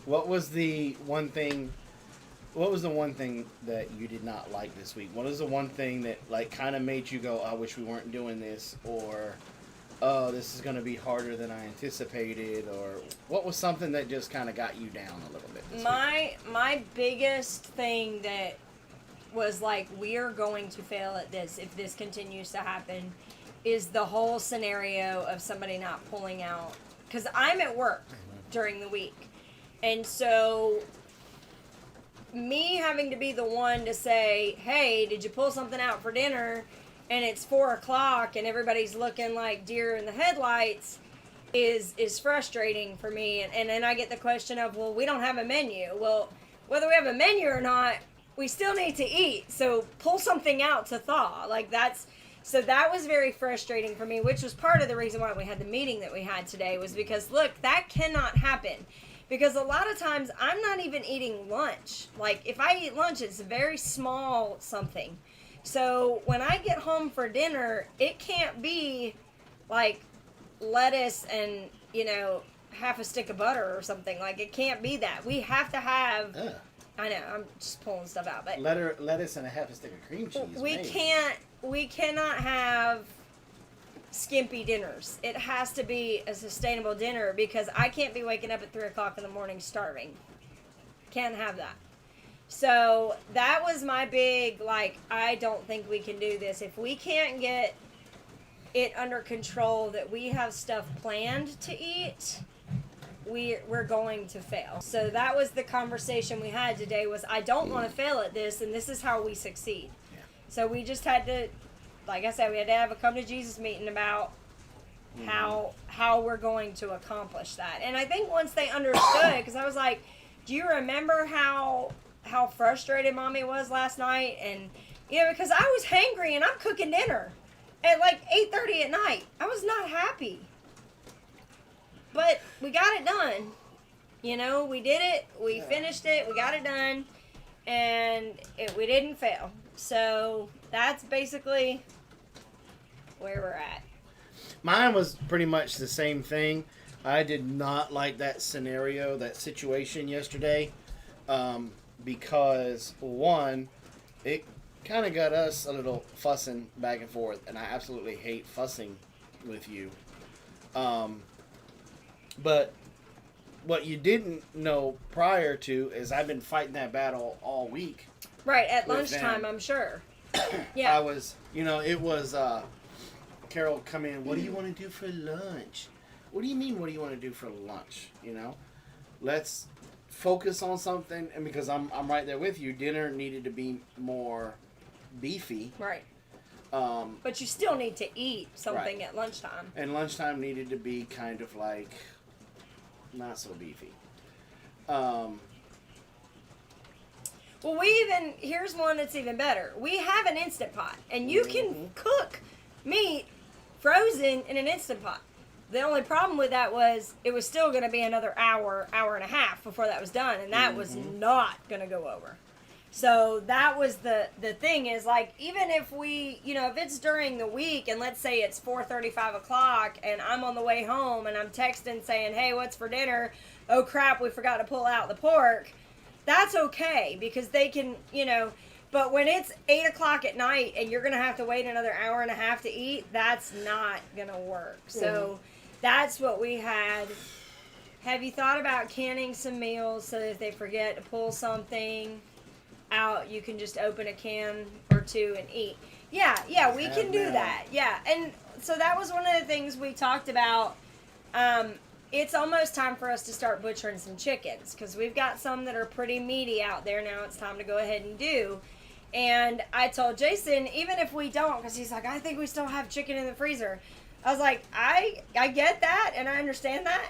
What was the one thing that you did not like this week? What is the one thing that like kind of made you go, I wish we weren't doing this, or oh, this is going to be harder than I anticipated, or what was something that just kind of got you down a little bit this week? My biggest thing that was like, we're going to fail at this if this continues to happen, is the whole scenario of somebody not pulling out. Because I'm at work during the week. And so me having to be the one to say, hey, did you pull something out for dinner? And it's 4 o'clock and everybody's looking like deer in the headlights is frustrating for me. And then I get the question of, well, we don't have a menu. Well, whether we have a menu or not, we still need to eat. So pull something out to thaw. So that was very frustrating for me, which was part of the reason why we had the meeting that we had today, was because, look, that cannot happen. Because a lot of times I'm not even eating lunch. Like, if I eat lunch, it's a very small something. So when I get home for dinner, it can't be like lettuce and, half a stick of butter or something. Like, it can't be that. We have to have... I know, I'm just pulling stuff out, but... Lettuce and a half a stick of cream cheese. We cannot have skimpy dinners. It has to be a sustainable dinner, because I can't be waking up at 3 o'clock in the morning starving. Can't have that. So that was my big, I don't think we can do this. If we can't get it under control that we have stuff planned to eat, we're going to fail. So that was the conversation we had today, was I don't want to fail at this, and this is how we succeed. Yeah. So we just had to, like I said, we had to have a come to Jesus meeting about how we're going to accomplish that. And I think once they understood, because I was like, do you remember how frustrated Mommy was last night? And because I was hangry and I'm cooking dinner at 8:30 at night. I was not happy. But we got it done. We did it. We finished it. We got it done. And we didn't fail. So that's basically where we're at. Mine was pretty much the same thing. I did not like that scenario, that situation yesterday. Because, one, it kind of got us a little fussing back and forth. And I absolutely hate fussing with you. But what you didn't know prior to is I've been fighting that battle all week. Right, at lunchtime, I'm sure. Yeah. I was, it was Carol come in, what do you want to do for lunch? What do you mean, what do you want to do for lunch? Let's focus on something. And because I'm right there with you, dinner needed to be more beefy. Right. But you still need to eat something at lunchtime. And lunchtime needed to be kind of not so beefy. Well, here's one that's even better. We have an Instant Pot, and you can cook meat frozen in an Instant Pot. The only problem with that was it was still going to be another hour and a half before that was done, and that was not going to go over. So that was the thing is, even if we, if it's during the week and let's say it's 4:30, 5 o'clock and I'm on the way home and I'm texting saying, hey, what's for dinner? Oh, crap, we forgot to pull out the pork. That's okay, because they can, but when it's 8 o'clock at night and you're going to have to wait another hour and a half to eat, that's not going to work. So that's what we had. Have you thought about canning some meals so that if they forget to pull something out, you can just open a can or two and eat? Yeah, we can do that. Yeah, and so that was one of the things we talked about. It's almost time for us to start butchering some chickens, because we've got some that are pretty meaty out there now. It's time to go ahead and do. And I told Jason, even if we don't, because he's like, I think we still have chicken in the freezer. I was like, I get that and I understand that.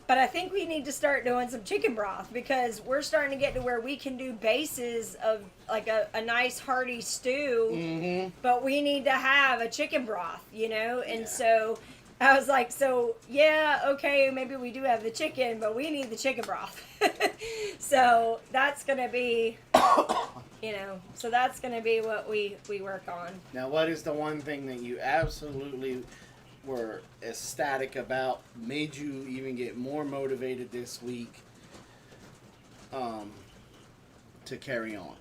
But I think we need to start doing some chicken broth, because we're starting to get to where we can do bases of a nice hearty stew, but we need to have a chicken broth, And so I was like, okay, maybe we do have the chicken, but we need the chicken broth. So that's going to be, that's going to be what we work on. Now, what is the one thing that you absolutely were ecstatic about, made you even get more motivated this week to carry on?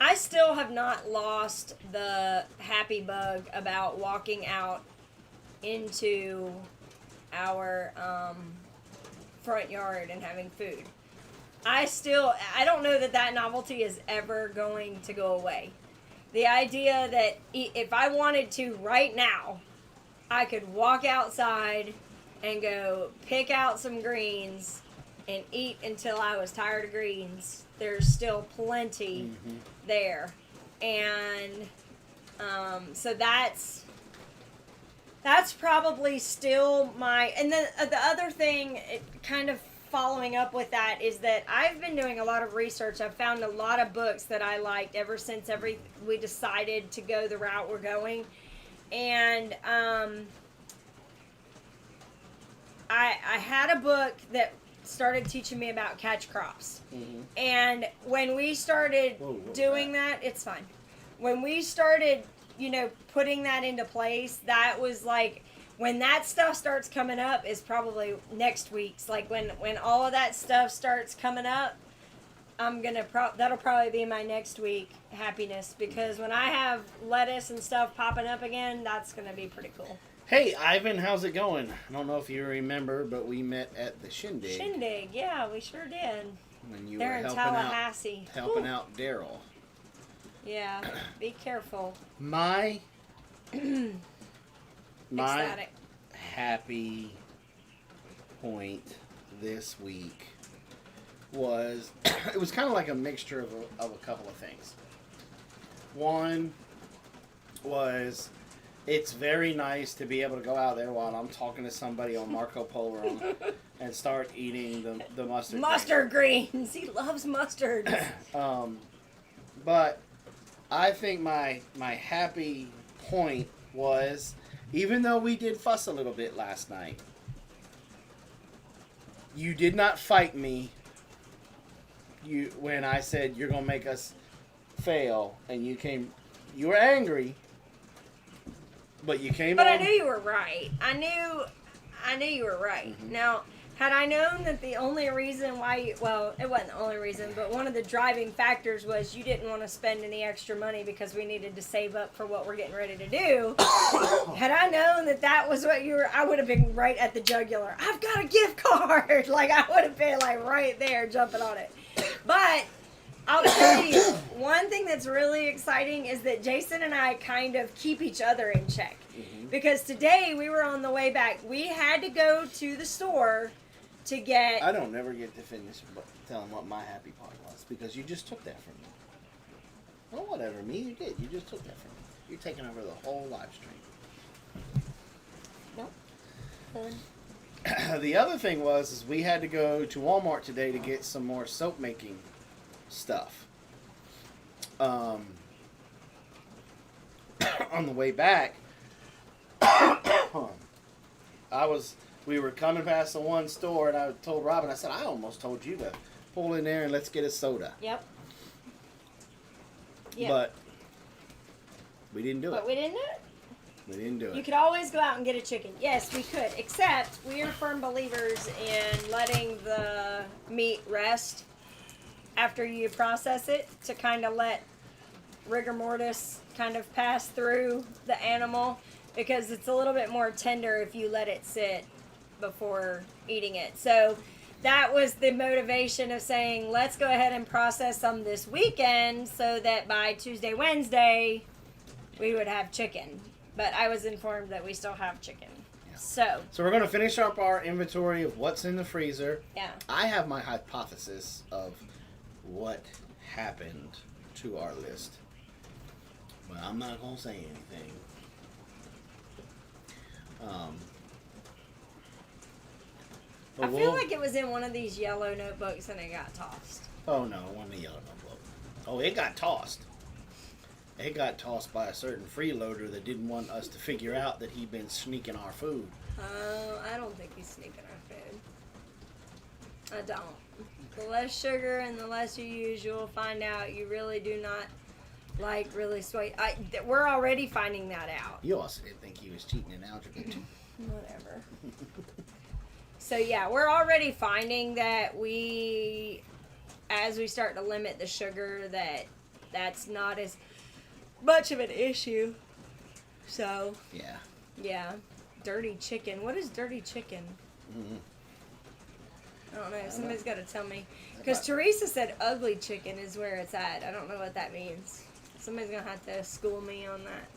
I still have not lost the happy bug about walking out into our front yard and having food. I don't know that novelty is ever going to go away. The idea that if I wanted to right now, I could walk outside and go pick out some greens and eat until I was tired of greens. There's still plenty there. And so that's probably still and then the other thing, it kind of following up with that, is that I've been doing a lot of research. I've found a lot of books that I liked ever since we decided to go the route we're going. And I had a book that started teaching me about catch crops. And when we started doing that, it's fine. When we started, putting that into place, that was like, when that stuff starts coming up is probably next week's. Like when all of that stuff starts coming up, that'll probably be my next week happiness, because when I have lettuce and stuff popping up again, that's gonna be pretty cool. Hey, Ivan, how's it going? I don't know if you remember, but we met at the Shindig. Shindig, yeah, we sure did. When you They're were in Tallahassee. helping out Daryl. Yeah, be careful. My Ecstatic. happy point this week was, it was kind of like a mixture of a couple of things. One was, it's very nice to be able to go out there while I'm talking to somebody on Marco Polo and start eating the mustard. Mustard greens. He loves mustard. But I think my happy point was, even though we did fuss a little bit last night, you did not fight me. When I said you're gonna make us fail, and you were angry, but you came. But I knew you were right. I knew you were right. Now, had I known that the only reason why it wasn't the only reason, but one of the driving factors was you didn't want to spend any extra money because we needed to save up for what we're getting ready to do. Had I known that was what I would have been right at the jugular. I've got a gift card. Like, I would have been like right there jumping on it. But I'll tell you, one thing that's really exciting is that Jason and I kind of keep each other in check. Because today we were on the way back. We had to go to the store to get... I don't never get to finish telling what my happy part was, because you just took that from me. Well, whatever, me, you did. You just took that from me. You're taking over the whole live stream. Nope. The other thing was we had to go to Walmart today to get some more soap making stuff. On the way back, we were coming past the one store, and I told Robin, I said, I almost told you to pull in there and let's get a soda. Yep. But we didn't do it. But we didn't do it. We didn't do it. You could always go out and get a chicken. Yes, we could. Except we are firm believers in letting the meat rest after you process it, to kind of let rigor mortis kind of pass through the animal, because it's a little bit more tender if you let it sit before eating it. So that was the motivation of saying, let's go ahead and process some this weekend so that by Tuesday, Wednesday, we would have chicken. But I was informed that we still have chicken. Yeah. So we're going to finish up our inventory of what's in the freezer. Yeah. I have my hypothesis of what happened to our list. But I'm not going to say anything. I feel like it was in one of these yellow notebooks and it got tossed. Oh, no, it wasn't a yellow notebook. Oh, it got tossed. It got tossed by a certain freeloader that didn't want us to figure out that he'd been sneaking our food. Oh, I don't think he's sneaking our food. I don't. The less sugar and the less you use, you'll find out you really do not like really sweet. We're already finding that out. You also didn't think he was cheating in algebra, too. Whatever. So, yeah, we're already finding that as we start to limit the sugar, that's not as much of an issue. So, yeah. Yeah. Dirty chicken. What is dirty chicken? Mm-hmm. I don't know. Somebody's got to tell me. Because Teresa said ugly chicken is where it's at. I don't know what that means. Somebody's going to have to school me on that.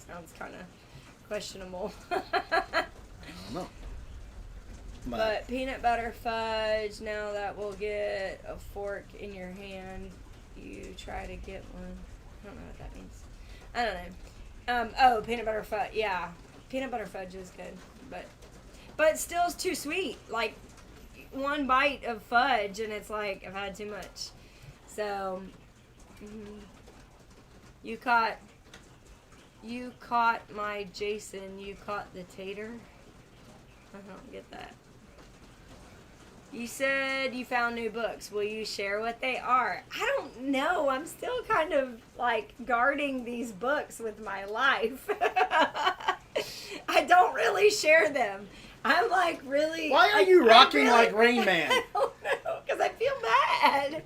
Sounds kind of questionable. I don't know. But peanut butter fudge, now that will get a fork in your hand, you try to get one. I don't know what that means. I don't know. Peanut butter fudge. Yeah. Peanut butter fudge is good. But still it's too sweet. Like, one bite of fudge and it's like, I've had too much. So, you caught my Jason. You caught the tater. I don't get that. You said you found new books. Will you share what they are? I don't know. I'm still kind of like guarding these books with my life. I don't really share them. I'm like really... Why are you rocking like Rain Man? I don't know, because I feel bad.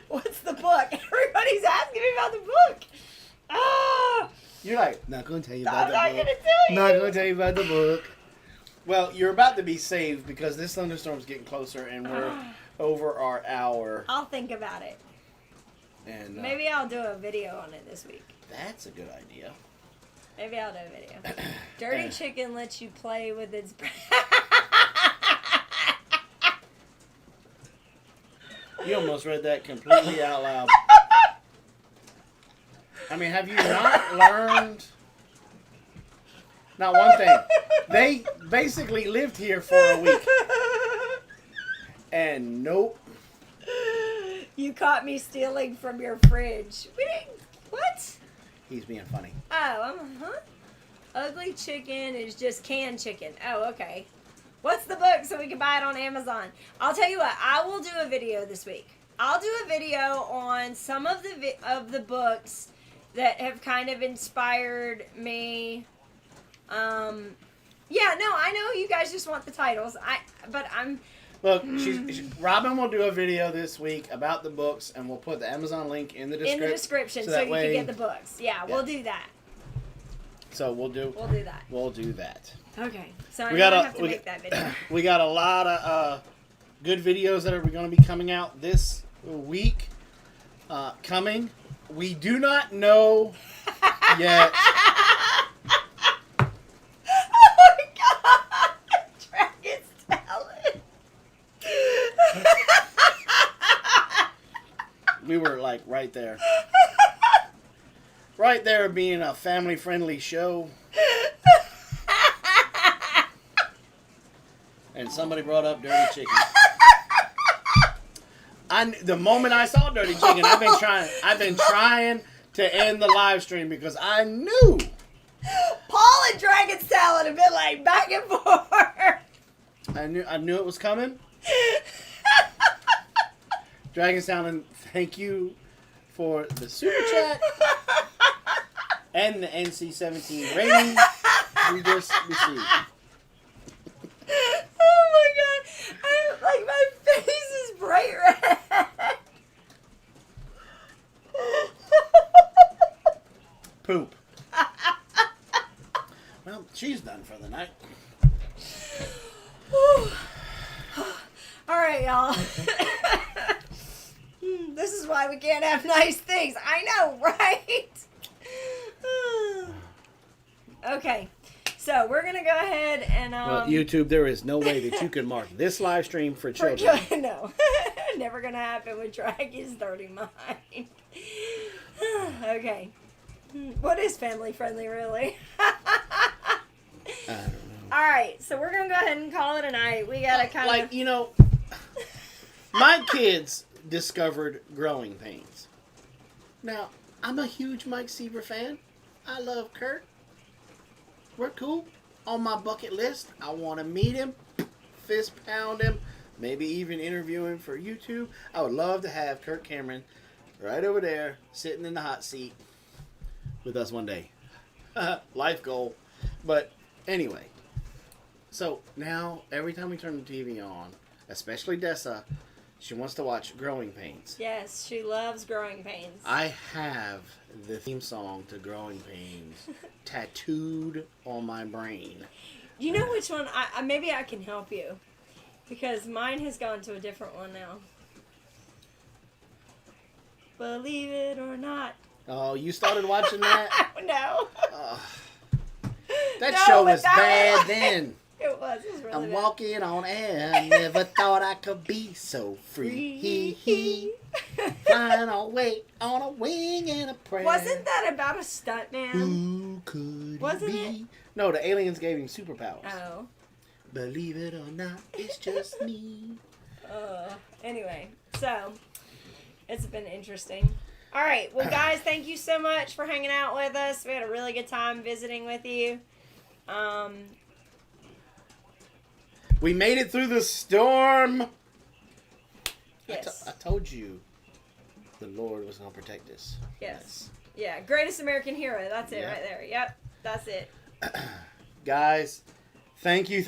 What's the book? Everybody's asking me about the book. Ah! You're like, not going to tell you about the book. I'm not going to tell you. Not going to tell you about the book. Well, you're about to be saved because this thunderstorm's getting closer and we're over our hour. I'll think about it. And maybe I'll do a video on it this week. That's a good idea. Maybe I'll do a video. Dirty chicken lets you play with its... You almost read that completely out loud. I mean, have you not learned... Not one thing. They basically lived here for a week. And nope. You caught me stealing from your fridge. We didn't... What? He's being funny. Oh, Ugly chicken is just canned chicken. Oh, okay. What's the book so we can buy it on Amazon? I'll tell you what. I will do a video this week. I'll do a video on some of the books that have kind of inspired me. Yeah, no, I know you guys just want the titles. Look, Robin will do a video this week about the books, and we'll put the Amazon link in the description. In the description, so you can get the books. Yeah, we'll do that. So we'll do that. We'll do that. Okay, so I have to make that video. We got a lot of good videos that are going to be coming out this week. We do not know yet. We were like right there. Right there being a family-friendly show. And somebody brought up dirty chicken. The moment I saw dirty chicken, I've been trying to end the live stream because I knew Paul and Dragon Salad have been like back and forth. I knew it was coming. Dragon Salad, thank you for the super chat and the NC-17 rating we just received. Oh my god! Like my face is bright red. Poop. Well, she's done for the night. All right, y'all. This is why we can't have nice things. I know, right? Okay, so we're gonna go ahead and well, YouTube, there is no way that you can mark this live stream for children. No, never gonna happen with Dragon's Dirty Mind. Okay, what is family friendly, really? I don't know. All right, so we're gonna go ahead and call it a night. We gotta kind of my kids discovered growing pains. Now, I'm a huge Mike Seaver fan. I love Kurt. We're cool. On my bucket list, I want to meet him, fist pound him, maybe even interview him for YouTube. I would love to have Kurt Cameron right over there, sitting in the hot seat with us one day. Life goal. But anyway, so now every time we turn the TV on, especially Dessa, she wants to watch Growing Pains. Yes, she loves Growing Pains. I have the theme song to Growing Pains tattooed on my brain. You know which one? Maybe I can help you. Because mine has gone to a different one now. Believe it or not. Oh, you started watching that? No. That No, show but was that bad was- then. It was really I'm bad. walking on air. Never thought I could be so free. Hee hee. Flying away on a wing and a prayer. Wasn't that about a stuntman? Who could Wasn't he it? be? No, the aliens gave him superpowers. Oh. Believe it or not, it's just me. Anyway, so it's been interesting. All right, well, guys, thank you so much for hanging out with us. We had a really good time visiting with you. We made it through the storm. Yes. I told you the Lord was going to protect us. Yes. Yeah, greatest American hero. That's it Yeah. right there. Yep, that's it. Guys, thank you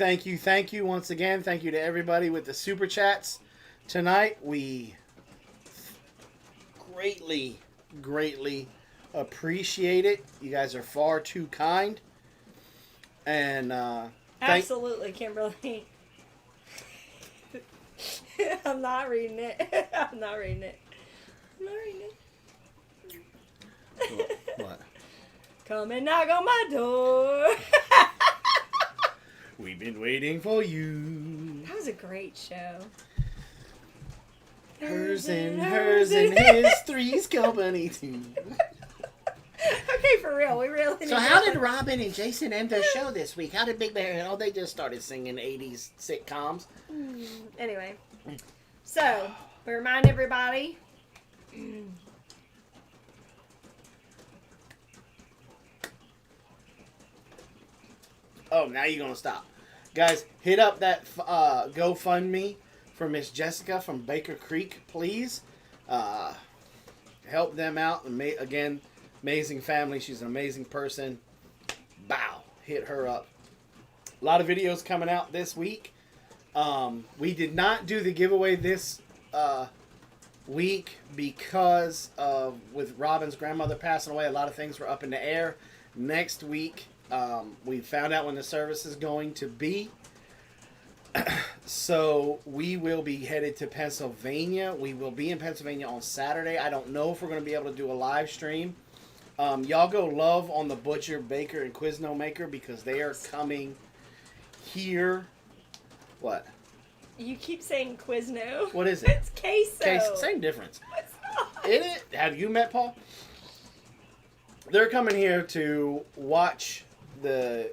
once again. Thank you to everybody with the super chats tonight. We greatly appreciate it. You guys are far too kind. And Absolutely, Kimberly. I'm not reading it. I'm not reading it. what? Come and knock on my door. We've been waiting for you. That was a great show. Hers and his, three's company too. Okay, for real, we really need So how did Robin and Jason end their show this week? How did Big Bear? Oh, they just started singing 80s sitcoms. Anyway, so we remind everybody. Oh, now you're gonna stop, guys. Hit up that GoFundMe for Miss Jessica from Baker Creek, please. Help them out. Again, amazing family. She's an amazing person. Bow. Hit her up. A lot of videos coming out this week. We did not do the giveaway this week because of with Robin's grandmother passing away. A lot of things were up in the air. Next week, we found out when the service is going to be. So we will be headed to Pennsylvania. We will be in Pennsylvania on Saturday. I don't know if we're going to be able to do a live stream. Y'all go love on the Butcher, Baker, and Quizno Maker because they are coming here. What? You keep saying Quizno. What is it? It's queso. Same difference. It's not. Isn't it? Have you met Paul? They're coming here to watch the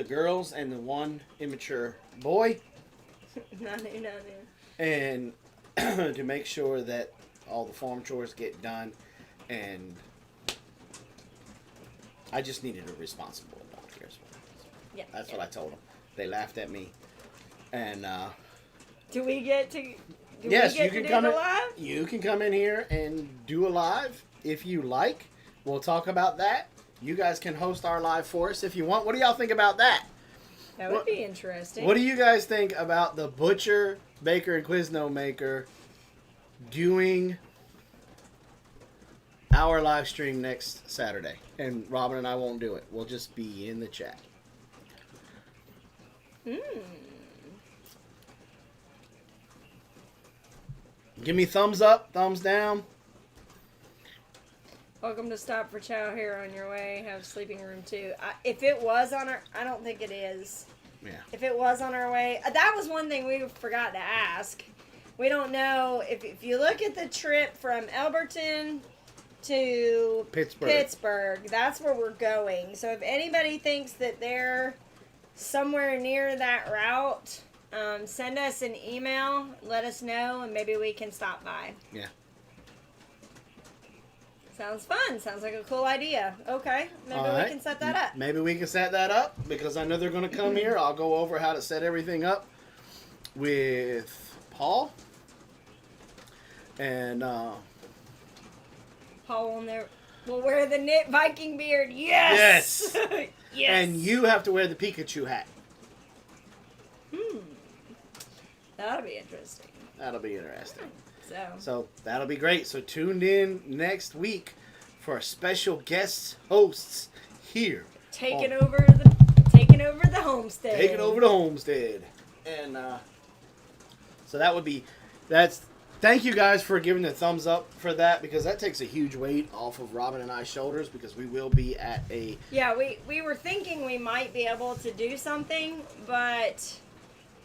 girls and the one immature boy, Not new. and to make sure that all the farm chores get done. And I just needed a responsible adult here. Yeah. That's what I told them. They laughed at me. And Do we get to? yes, you to can do come the in. live? You can come in here and do a live if you like. We'll talk about that. You guys can host our live for us if you want. What do y'all think about that? That would be interesting. What do you guys think about the Butcher, Baker, and Quizno Maker doing our live stream next Saturday? And Robin and I won't do it. We'll just be in the chat. Give me thumbs up, thumbs down. Welcome to Stop for Chow here on your way. Have sleeping room too. If it was on our, I don't think it is. Yeah. If it was on our way, that was one thing we forgot to ask. We don't know if you look at the trip from Elberton to Pittsburgh, that's where we're going. So if anybody thinks that they're somewhere near that route, send us an email, let us know, and maybe we can stop by. Yeah. Sounds fun. Sounds like a cool idea. Okay, maybe All right. we can set that up. Maybe we can set that up because I know they're going to come here. I'll go over how to set everything up with Paul. And Paul will wear the knit Viking beard. Yes. Yes. And you have to wear the Pikachu hat. That'll be interesting. That'll be interesting. So that'll be great. So tuned in next week for special guest hosts here. taking over the taking over the homestead. Taking over the homestead. And so that would be, thank you guys for giving the thumbs up for that, because that takes a huge weight off of Robin and I's shoulders, because we will be at a... Yeah, we were thinking we might be able to do something, but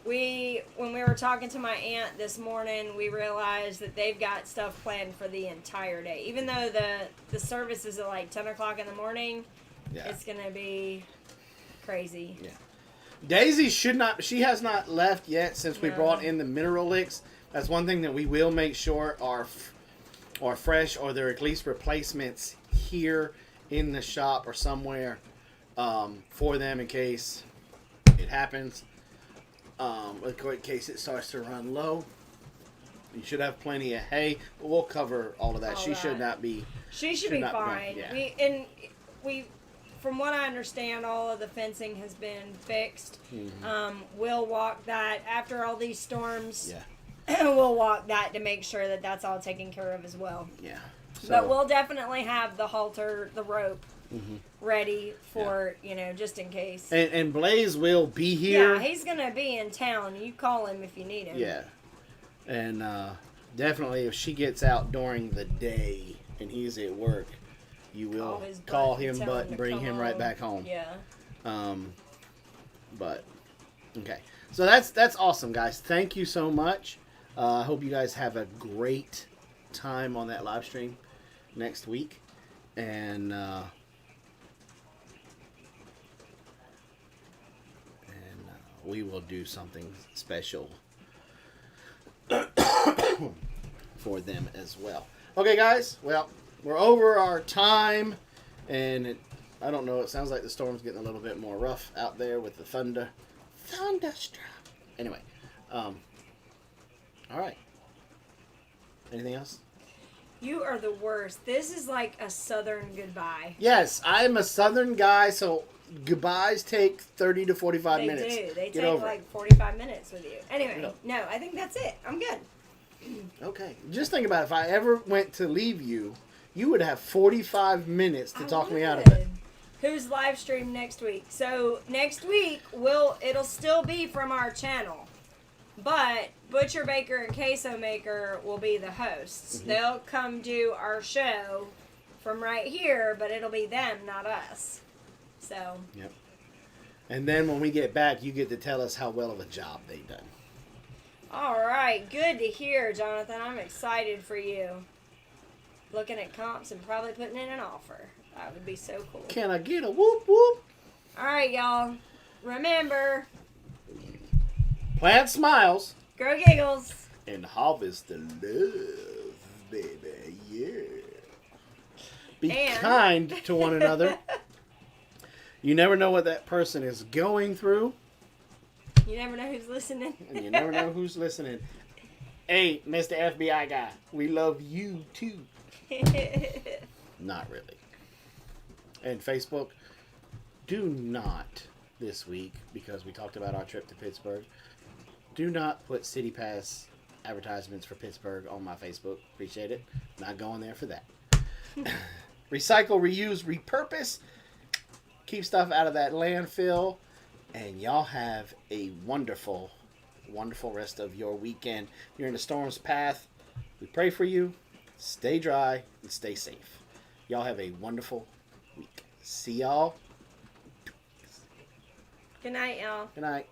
when we were talking to my aunt this morning, we realized that they've got stuff planned for the entire day. Even though the service is at like 10 o'clock in the morning, it's going to be crazy. Yeah. Daisy she has not left yet since we brought in the mineral licks. That's one thing that we will make sure are fresh, or they're at least replacements here in the shop or somewhere for them in case it happens. In case it starts to run low. You should have plenty of hay, but we'll cover all of that. She should not be. She should be fine. Yeah. We from what I understand, all of the fencing has been fixed. Mm-hmm. We'll walk that after all these storms. Yeah. We'll walk that to make sure that that's all taken care of as well. Yeah. So, but we'll definitely have the halter, the rope, ready for, just in case. And Blaze will be here. Yeah, he's going to be in town. You call him if you need him. Yeah. And definitely if she gets out during the day and he's at work, you will call him but and bring him right back home. Yeah. But, okay. So that's awesome, guys. Thank you so much. I hope you guys have a great time on that live stream next week. And we will do something special for them as well. Okay, guys. Well, we're over our time, and I don't know. It sounds like the storm's getting a little bit more rough out there with the thunderstruck. Anyway, all right. Anything else? You are the worst. This is like a southern goodbye. Yes, I'm a southern guy, so goodbyes take 30 to 45 minutes. They do. They take like 45 minutes with you. Anyway, no, I think that's it. I'm good. Okay. Just think about it. If I ever went to leave you, you would have 45 minutes to talk me out of it. Who's live stream next week? So next week, it'll still be from our channel. But Butcher Baker and Queso Maker will be the hosts. Mm-hmm. They'll come do our show from right here, but it'll be them, not us. So. Yep. And then when we get back, you get to tell us how well of a job they've done. All right. Good to hear, Jonathan. I'm excited for you. Looking at comps and probably putting in an offer. That would be so cool. Can I get a whoop whoop? All right, y'all. Remember. Plant smiles. Grow giggles. And harvest the love, baby. Yeah. Be kind to one another. You never know what that person is going through. You never know who's listening. And you never know who's listening. Hey, Mr. FBI guy, we love you too. Not really. And Facebook, do not this week, because we talked about our trip to Pittsburgh, do not put City Pass advertisements for Pittsburgh on my Facebook. Appreciate it. Not going there for that. Recycle, reuse, repurpose. Keep stuff out of that landfill. And y'all have a wonderful, wonderful rest of your weekend. You're in the storm's path. We pray for you. Stay dry and stay safe. Y'all have a wonderful week. See y'all. Good night, y'all. Good night.